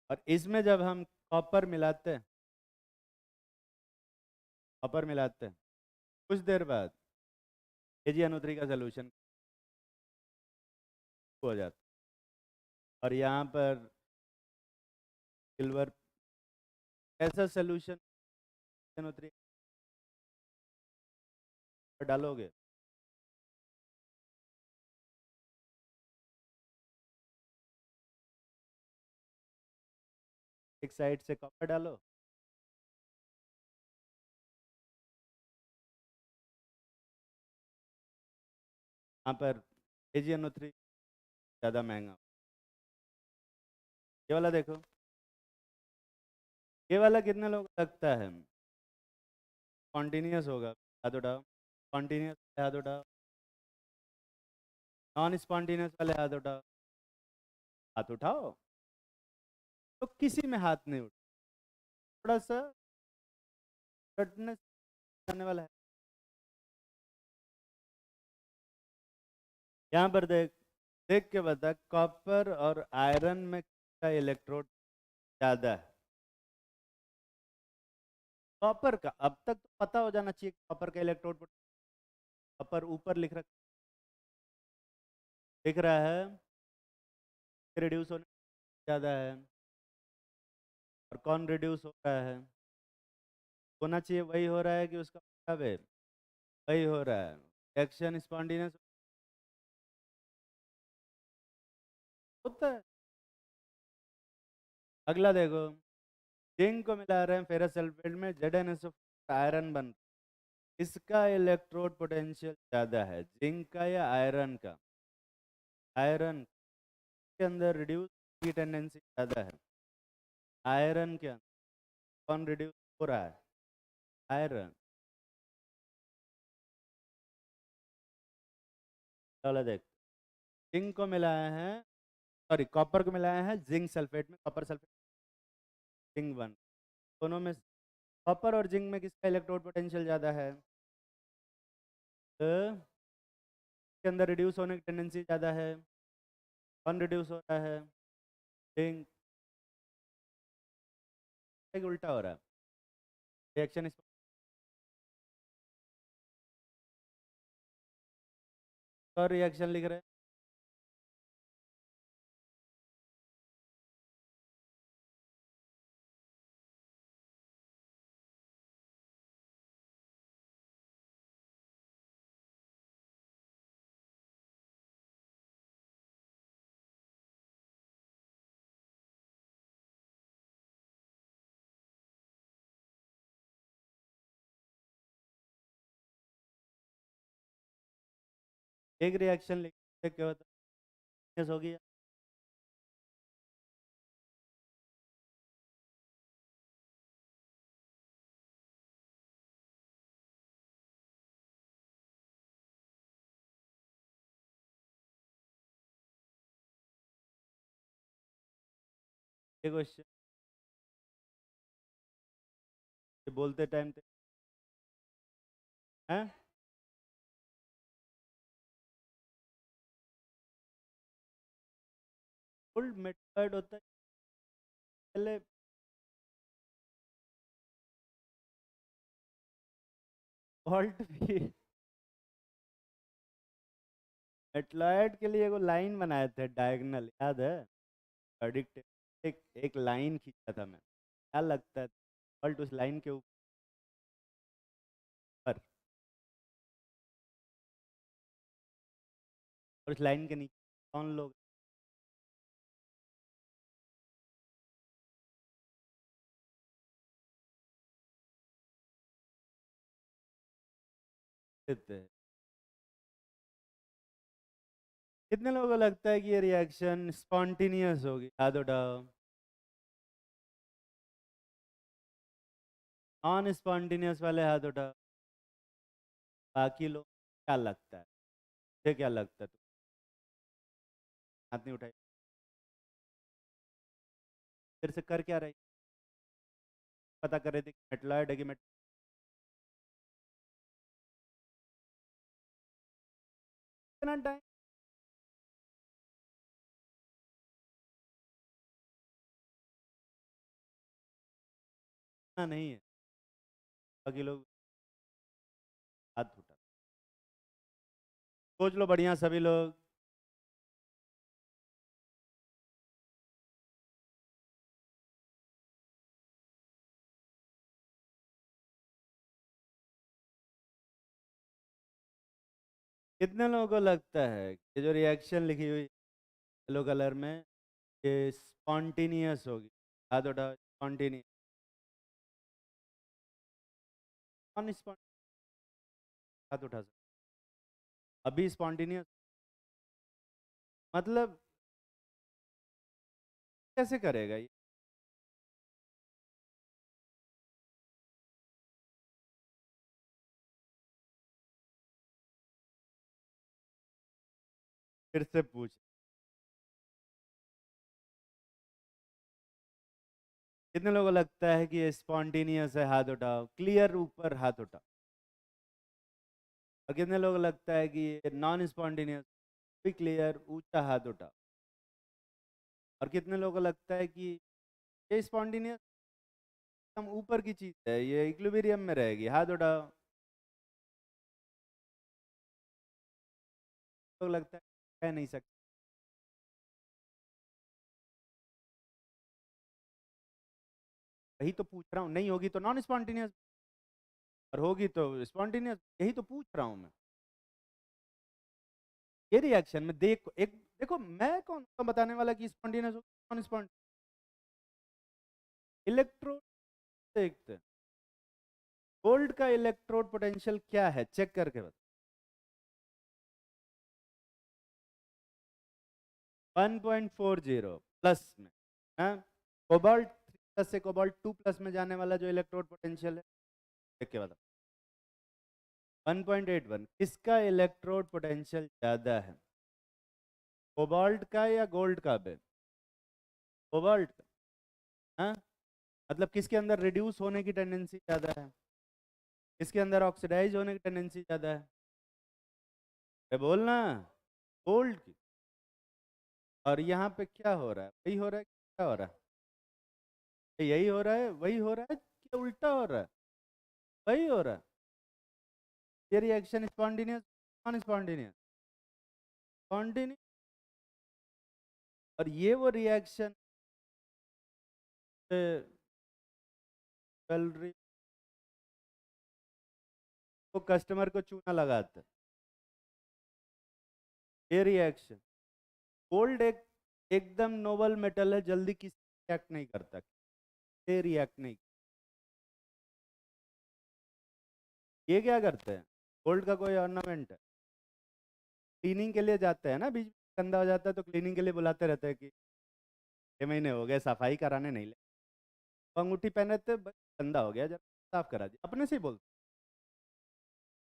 और इसमें जब हम कॉपर मिलाते हैं, कॉपर मिलाते हैं, कुछ देर बाद AgNO3 का सोल्यूशन हो जाता है। और यहाँ पर सिल्वर ऐसा सोल्यूशन AgNO3 डालोगे, एक साइड से कॉपर डालो, यहाँ पर AgNO3 ज़्यादा महंगा। ये वाला देखो, ये वाला कितने लोग को लगता है कॉन्टिन्यूस होगा? हाथ उठाओ। कॉन्टिन्यूस हाथ उठाओ। नॉन स्पॉन्टेनियस वाले हाथ उठाओ। हाथ उठाओ। तो किसी में हाथ नहीं उठा, थोड़ा सा कटने करने वाला है। यहाँ पर देख, देख के बता, कॉपर और आयरन में का इलेक्ट्रोड ज़्यादा है? कॉपर का अब तक तो पता हो जाना चाहिए, कॉपर का इलेक्ट्रोड। कॉपर ऊपर लिख रखा दिख रहा है, रिड्यूस होने ज़्यादा है। और कौन रिड्यूस हो रहा है? होना चाहिए वही हो रहा है कि उसका मतलब है वही हो रहा है? एक्शन स्पॉन्टेनियस होता है। अगला देखो, जिंक को मिला रहे हैं फेरस सल्फेट में, ZnSO आयरन बन रहा है। इसका इलेक्ट्रोड पोटेंशियल ज़्यादा है, जिंक का या आयरन का? आयरन के अंदर रिड्यूस की टेंडेंसी ज़्यादा है। आयरन के अंदर कौन रिड्यूस हो रहा है? आयरन। चलो देख, जिंक को मिलाया है, सॉरी कॉपर को मिलाया है जिंक सल्फेट में, कॉपर सल्फेट जिंक बन, दोनों में कॉपर और जिंक में किसका इलेक्ट्रोड पोटेंशियल ज़्यादा है? तो के अंदर रिड्यूस होने की टेंडेंसी ज़्यादा है। कौन रिड्यूस हो रहा है? जिंक। उल्टा हो रहा है रिएक्शन। इस पर रिएक्शन लिख रहे हैं। एक रिएक्शन लिख के बता हो गया। ये क्वेश्चन बोलते टाइम हैं ओल्ड मेथड होता है पहले फॉल्ट भी मेटलॉयड के लिए वो लाइन बनाए थे डायगोनल, याद है? प्रेडिक्ट एक लाइन खींचा था मैं, क्या लगता है फॉल्ट उस लाइन के ऊपर और उस लाइन के नीचे कौन लोग देते हैं? कितने लोगों को लगता है कि ये रिएक्शन स्पॉन्टेनियस होगी? हाथ उठाओ। नॉन स्पॉन्टेनियस वाले हाथ उठाओ। बाकी लोग क्या लगता है? मुझे क्या लगता है? तुम हाथ नहीं उठाई, फिर से कर क्या रही? पता कर रहे थे कि मेटलॉयड है कि इतना टाइम नहीं है। बाकी लोग हाथ उठा, सोच लो बढ़िया सभी लोग। कितने लोगों को लगता है कि जो रिएक्शन लिखी हुई येलो कलर में ये स्पॉन्टेनियस होगी? हाथ उठाओ। स्पॉन्टेनियस, नॉन स्पॉन्टेनियस हाथ उठा सकते। अभी स्पॉन्टेनियस मतलब कैसे करेगा ये? फिर से पूछ। कितने लोगों को लगता है कि ये स्पॉन्टेनियस है? हाथ उठाओ। क्लियर ऊपर हाथ उठाओ। और कितने लोगों को लगता है कि ये नॉन स्पॉन्टेनियस? भी क्लियर ऊंचा हाथ उठाओ। और कितने लोगों को लगता है कि ये स्पॉन्टेनियस हम ऊपर की चीज है, ये इक्विलिब्रियम में रहेगी? हाथ उठाओ। तो लगता है कह नहीं सकते। यही तो पूछ रहा हूँ, नहीं होगी तो नॉन स्पॉन्टेनियस और होगी तो स्पॉन्टेनियस, यही तो पूछ रहा हूँ मैं। ये रिएक्शन में देख एक देखो, मैं कौन सा बताने वाला कि स्पॉन्टेनियस नॉन स्पॉन्टेनियस? इलेक्ट्रोड देखते हैं। गोल्ड का इलेक्ट्रोड पोटेंशियल क्या है, चेक करके बता। 1.40 प्लस में, हाँ। कोबाल्ट 3 प्लस से कोबाल्ट 2 प्लस में जाने वाला जो इलेक्ट्रोड पोटेंशियल है, देख के बता। 1.81। किसका इलेक्ट्रोड पोटेंशियल ज्यादा है, कोबाल्ट का या गोल्ड का बे? कोबाल्ट का, हाँ। मतलब किसके अंदर रिड्यूस होने की टेंडेंसी ज्यादा है, किसके अंदर ऑक्सीडाइज होने की टेंडेंसी ज्यादा है? ये बोलना। गोल्ड की। और यहाँ पे क्या हो रहा है, वही हो रहा है, क्या हो रहा है? यही हो रहा है, वही हो रहा है, क्या उल्टा हो रहा है? वही हो रहा है। ये reaction spontaneous non spontaneous? Spontaneous. और ये वो रिएक्शन चल रही, वो कस्टमर को चूना लगाता है। ये रिएक्शन गोल्ड एकदम नोबल मेटल है, जल्दी किसी रिएक्ट नहीं करता, ये रिएक्ट नहीं। ये क्या करते हैं? गोल्ड का कोई ऑर्नामेंट है? क्लीनिंग के लिए जाते हैं ना, बीच में गंदा हो जाता है तो क्लीनिंग के लिए बुलाते रहते हैं कि 6 महीने हो गए सफाई कराने नहीं ले, तो अंगूठी पहने थे, बस गंदा हो गया, जब साफ करा दिया, अपने से ही बोलते,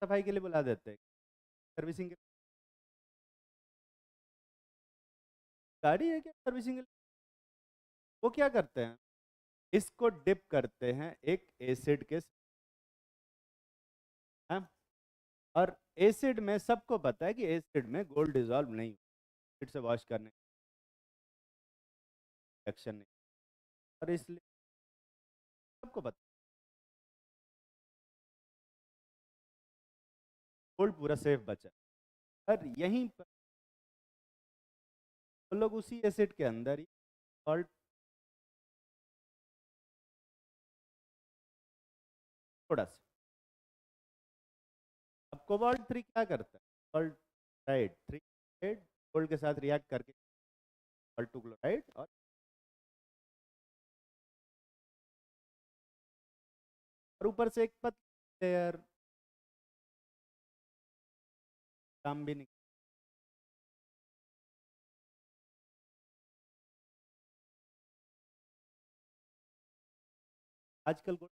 सफाई के लिए बुला देते हैं, सर्विसिंग के गाड़ी है क्या सर्विसिंग के लिए। वो क्या करते हैं, इसको डिप करते हैं एक एसिड के हाँ? और एसिड में सबको पता है कि एसिड में गोल्ड डिजॉल्व नहीं, एसिड से वॉश करने एक्शन नहीं, और इसलिए सबको पता गोल्ड पूरा सेफ बचा। और यहीं पर वो लोग उसी एसिड के अंदर ही सॉल्ट थोड़ा सा, अब कोबाल्ट 3 क्या करता है, कोबाल्ट राइट 3 गोल्ड के साथ रिएक्ट करके कोबाल्ट 2 क्लोराइड, और ऊपर से एक पतली लेयर काम भी नहीं। आजकल गोल्ड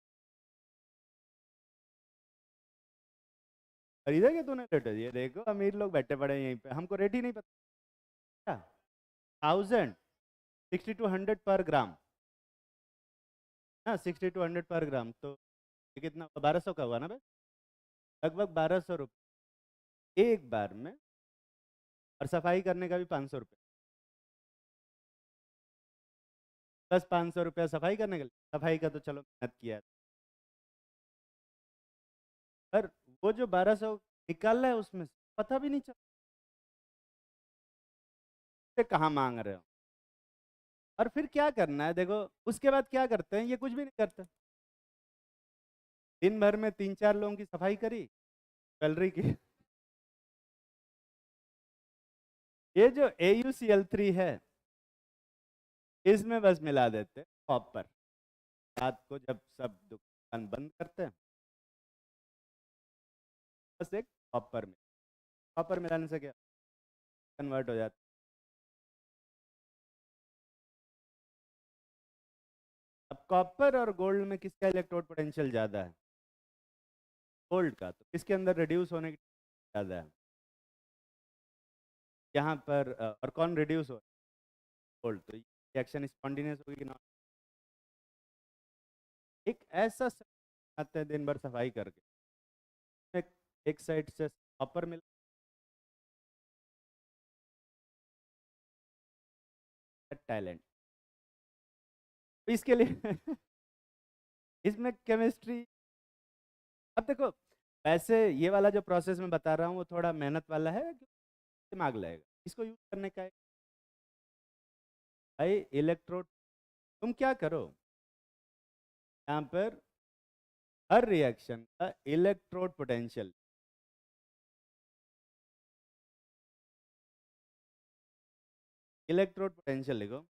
खरीदा क्या तूने रेट, ये देखो अमीर लोग बैठे पड़े हैं यहीं पे, हमको रेट ही नहीं पता। 1000 60 to 100 पर ग्राम, हाँ 60 to 100 पर ग्राम, तो ये कितना 1200 का हुआ ना भाई, लगभग 1200 रुपये एक बार में, और सफाई करने का भी 500 रुपये, प्लस 500 रुपया सफाई करने के लिए, सफाई का तो चलो मेहनत किया है, पर वो जो 1200 निकाला है उसमें से पता भी नहीं चलता कहाँ मांग रहे हो। और फिर क्या करना है देखो, उसके बाद क्या करते हैं, ये कुछ भी नहीं करते, दिन भर में 3-4 लोगों की सफाई करी ज्वेलरी की। ये जो AuCl3 है, इसमें बस मिला देते कॉपर, रात को जब सब दुकान बंद करते हैं, बस एक कॉपर में, कॉपर मिलाने से क्या कन्वर्ट हो जाता है। अब कॉपर और गोल्ड में किसका इलेक्ट्रोड पोटेंशियल ज़्यादा है, गोल्ड का, तो किसके अंदर रिड्यूस होने की ज़्यादा है, यहाँ पर और कौन रिड्यूस हो, गोल्ड, तो रिएक्शन स्पॉन्टेनियस होगी कि ना। एक ऐसा आते हैं दिन भर सफाई करके, एक, एक साइड से कॉपर मिला, टैलेंट इसके लिए। इसमें केमिस्ट्री, अब देखो वैसे ये वाला जो प्रोसेस मैं बता रहा हूँ वो थोड़ा मेहनत वाला है, दिमाग लगेगा इसको यूज करने का है। भाई इलेक्ट्रोड, तुम क्या करो, यहाँ पर हर रिएक्शन का इलेक्ट्रोड पोटेंशियल, इलेक्ट्रोड पोटेंशियल लिखो,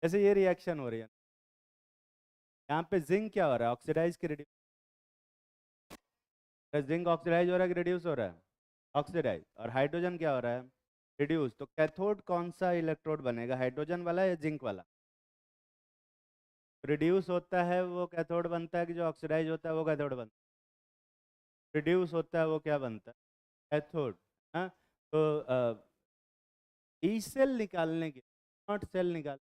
जैसे ये रिएक्शन हो रही है, यहाँ पे जिंक क्या हो रहा है, ऑक्सीडाइज के रिड्यूस, जिंक ऑक्सीडाइज हो रहा है कि रिड्यूस हो रहा है, ऑक्सीडाइज, और हाइड्रोजन क्या हो रहा है, रिड्यूस, तो कैथोड कौन सा इलेक्ट्रोड बनेगा, हाइड्रोजन वाला या जिंक वाला, रिड्यूस होता है वो कैथोड बनता है, कि जो ऑक्सीडाइज होता है वो कैथोड बनता है, रिड्यूस होता है वो क्या बनता है, कैथोड। हाँ, तो ई सेल निकालने के, नॉट सेल निकाल,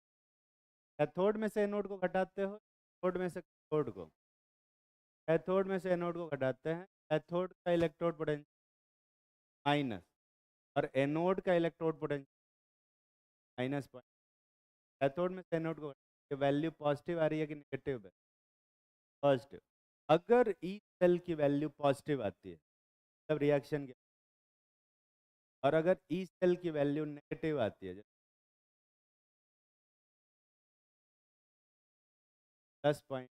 कैथोड में से एनोड को घटाते हो, कैथोड में से कैथोड को, कैथोड में से एनोड को घटाते हैं, कैथोड का इलेक्ट्रोड पोटेंशियल माइनस, और एनोड का इलेक्ट्रोड पोटेंशियल -0., कैथोड में से एनोड को वैल्यू पॉजिटिव आ रही है कि नेगेटिव है, पॉजिटिव, अगर ई सेल की वैल्यू पॉजिटिव आती है तब रिएक्शन, और अगर ई सेल की वैल्यू नेगेटिव आती है 10 पॉइंट,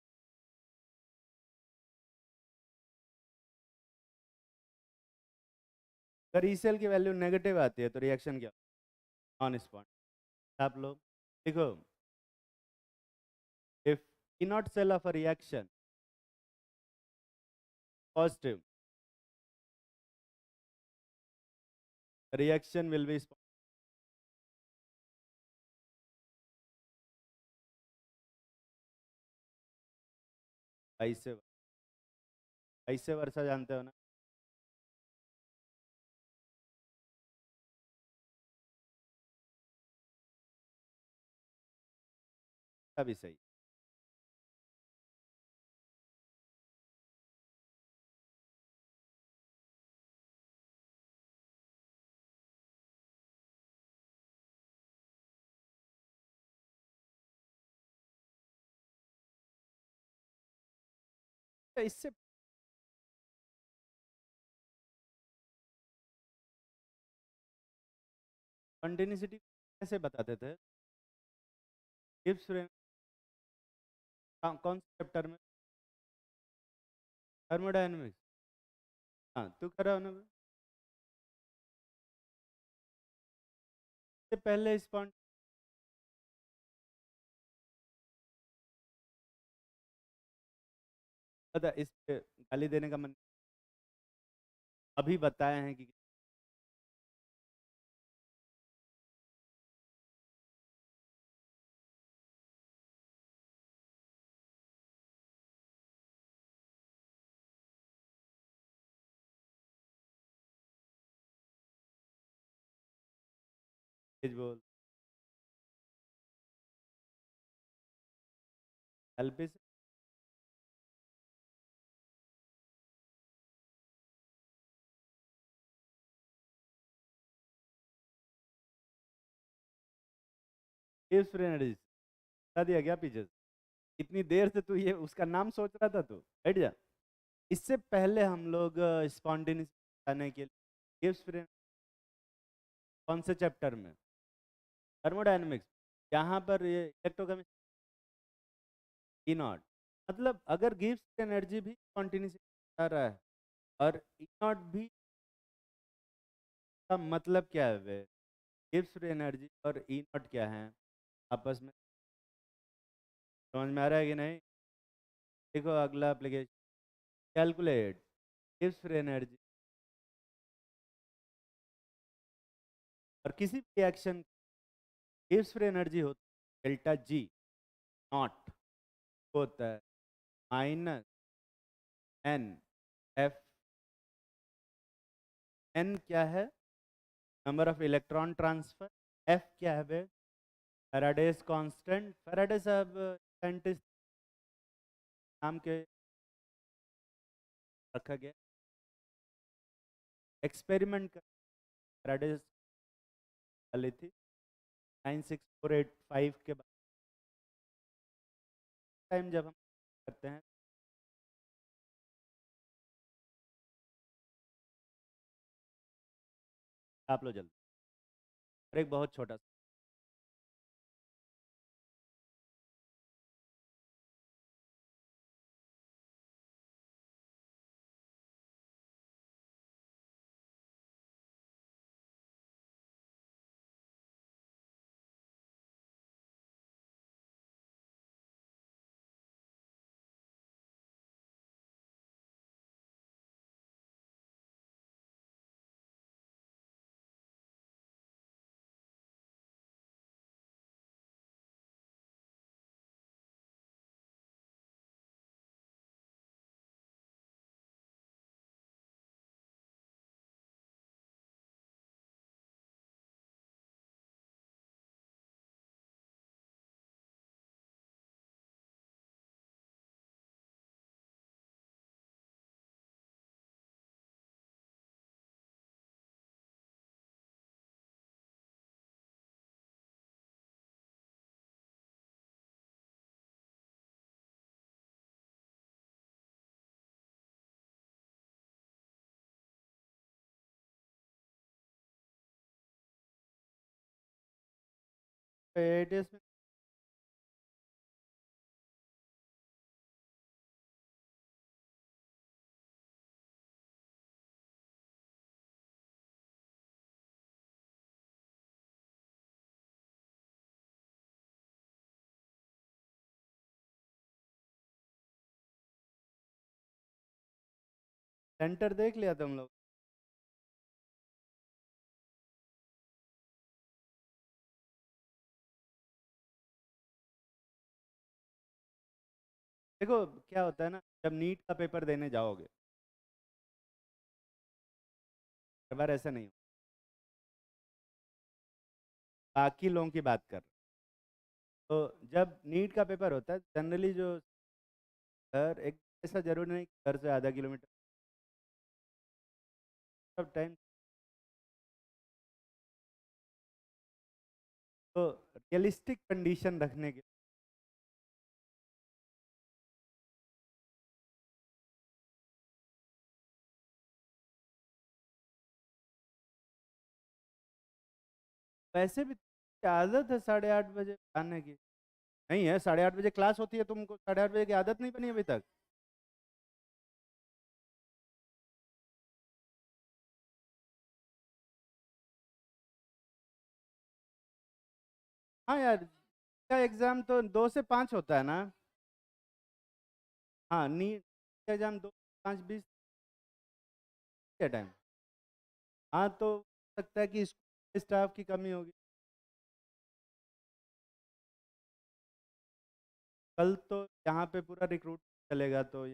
अगर ई सेल की वैल्यू नेगेटिव आती है तो रिएक्शन क्या, नॉन स्पॉन्ट। आप लोग देखो, if E naught cell of a reaction positive, The reaction will be 22 वर्षा जानते हो ना? अभी सही। तो इससे कंटिन्यूसिटी कैसे बताते थे? गिब्स फ्रेम कौन से चैप्टर में? थर्मोडायनेमिक्स। हाँ, तू कर रहा हो ना? इससे पहले स्पॉन्ट पता इस पे गाली देने का मन अभी बताए हैं कि तेज बोल एलपी से गिब्स फ्री एनर्जी बता दिया क्या पीछे से? इतनी देर से तू ये उसका नाम सोच रहा था तू, बैठ जा। इससे पहले हम लोग स्पॉन्टेनियस जाने के लिए गिब्स फ्री कौन से चैप्टर में? थर्मोडायनेमिक्स। यहाँ पर ये इलेक्ट्रोकेमिस्ट्री ई नॉट, मतलब अगर गिब्स एनर्जी भी कॉन्टिन्यूस आ रहा है और ई नॉट भी, का मतलब क्या है वे? गिब्स फ्री एनर्जी और ई नॉट क्या है आपस में? समझ में आ रहा है कि नहीं? देखो अगला application, calculate Gibbs free energy और किसी भी रिएक्शन गिब्स फ्री एनर्जी होती है डेल्टा जी नॉट होता है माइनस एन एफ। एन क्या है? Number of electron transfer. F क्या है बे? Faraday's constant. फैराडे साहब साइंटिस्ट नाम के रखा गया, एक्सपेरिमेंट कर फैराडेज वाली थी 96485 के बाद टाइम जब हम करते हैं। आप लो जल्दी, और एक बहुत छोटा सा एटीएस में। सेंटर देख लिया तुम लोग? देखो क्या होता है ना, जब नीट का पेपर देने जाओगे, हर बार ऐसा नहीं हो। बाकी लोगों की बात कर, तो जब नीट का पेपर होता है जनरली जो सर, एक ऐसा जरूरी नहीं कि घर से आधा किलोमीटर सब टाइम, तो रियलिस्टिक कंडीशन रखने के, वैसे भी आदत है 8:30 बजे आने की। नहीं है, 8:30 बजे क्लास होती है, तुमको 8:30 बजे की आदत नहीं बनी अभी तक? हाँ यार, का एग्जाम तो 2 से 5 होता है ना। हाँ, नीट का एग्जाम 2 से 5 20 के टाइम। हाँ तो हो सकता है कि स्टाफ की कमी होगी। कल तो यहाँ पे पूरा रिक्रूट चलेगा तो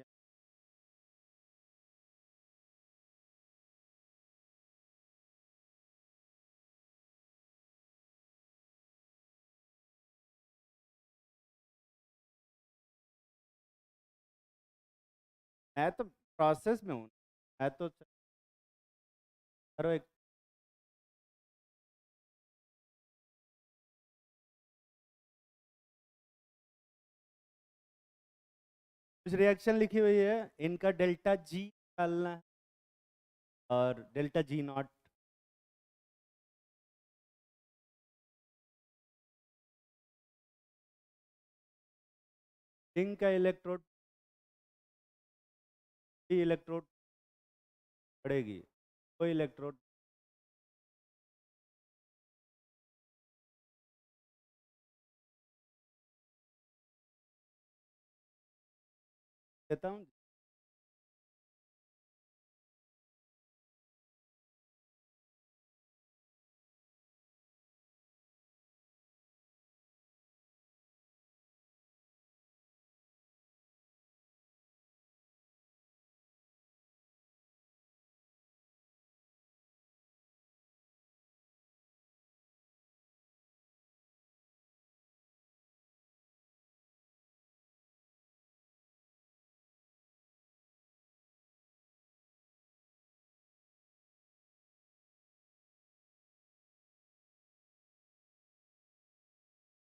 मैं तो प्रोसेस में हूँ। मैं तो करो एक, कुछ रिएक्शन लिखी हुई है, इनका डेल्टा जी निकालना है और डेल्टा जी नॉट। जिंक का इलेक्ट्रोड, भी इलेक्ट्रोड पड़ेगी, कोई इलेक्ट्रोड। देता हूँ।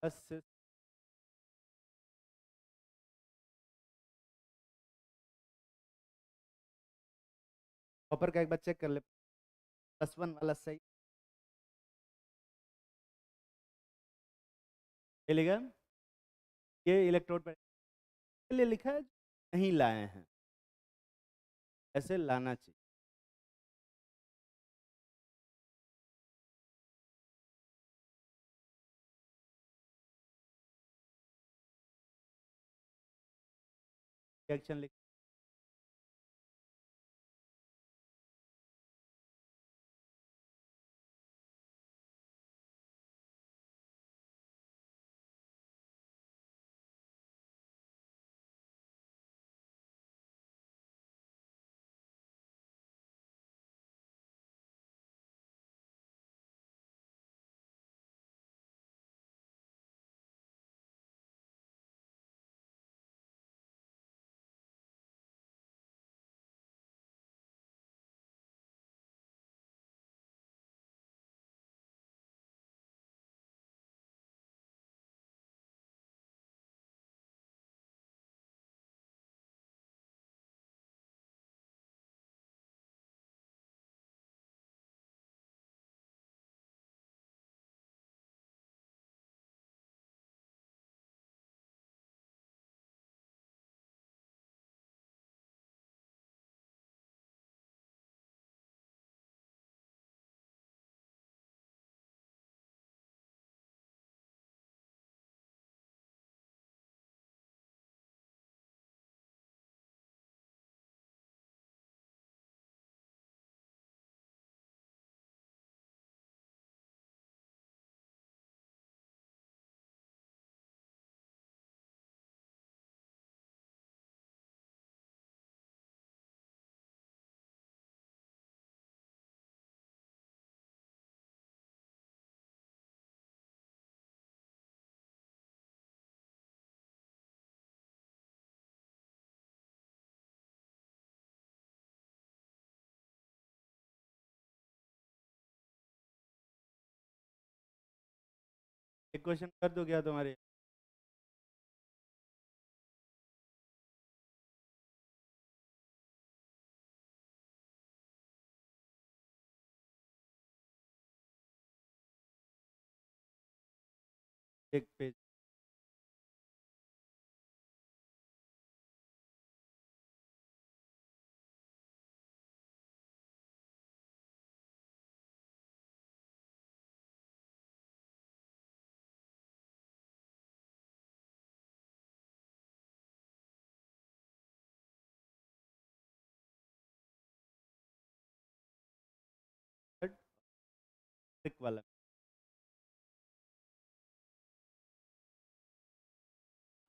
बस कॉपर का एक बार चेक कर ले, +1 वाला सही मिलेगा। ये इलेक्ट्रोड पर के लिए लिखा है, नहीं लाए हैं, ऐसे लाना चाहिए। रिएक्शन लिख, एक क्वेश्चन कर दो क्या तुम्हारे? एक पेज। ट्रिक वाला।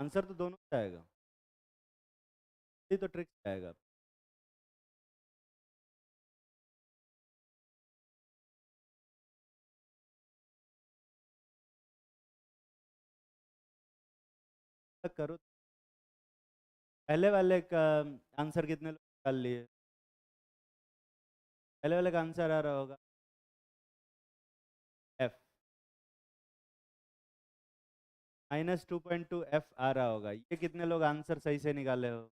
आंसर तो दोनों से आएगा, ये तो ट्रिक से आएगा। करो। पहले वाले का आंसर कितने लोग निकाल लिए? पहले वाले का आंसर आ रहा होगा एफ। -2.2 एफ आ रहा होगा। ये कितने लोग आंसर सही से निकाले हो?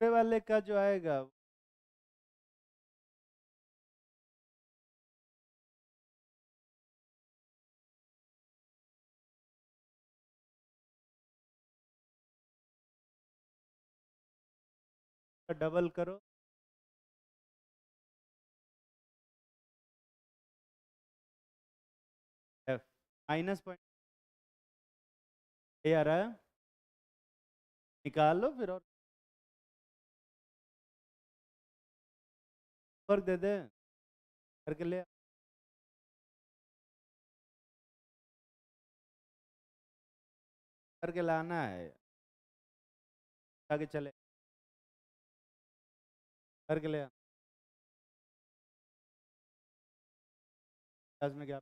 दूसरे वाले का जो आएगा डबल करो। एफ -पॉइंट ये आ रहा है, निकाल लो फिर। और वर्क दे दे करके ले। करके लाना है, आगे चले करके ले। क्लास में क्या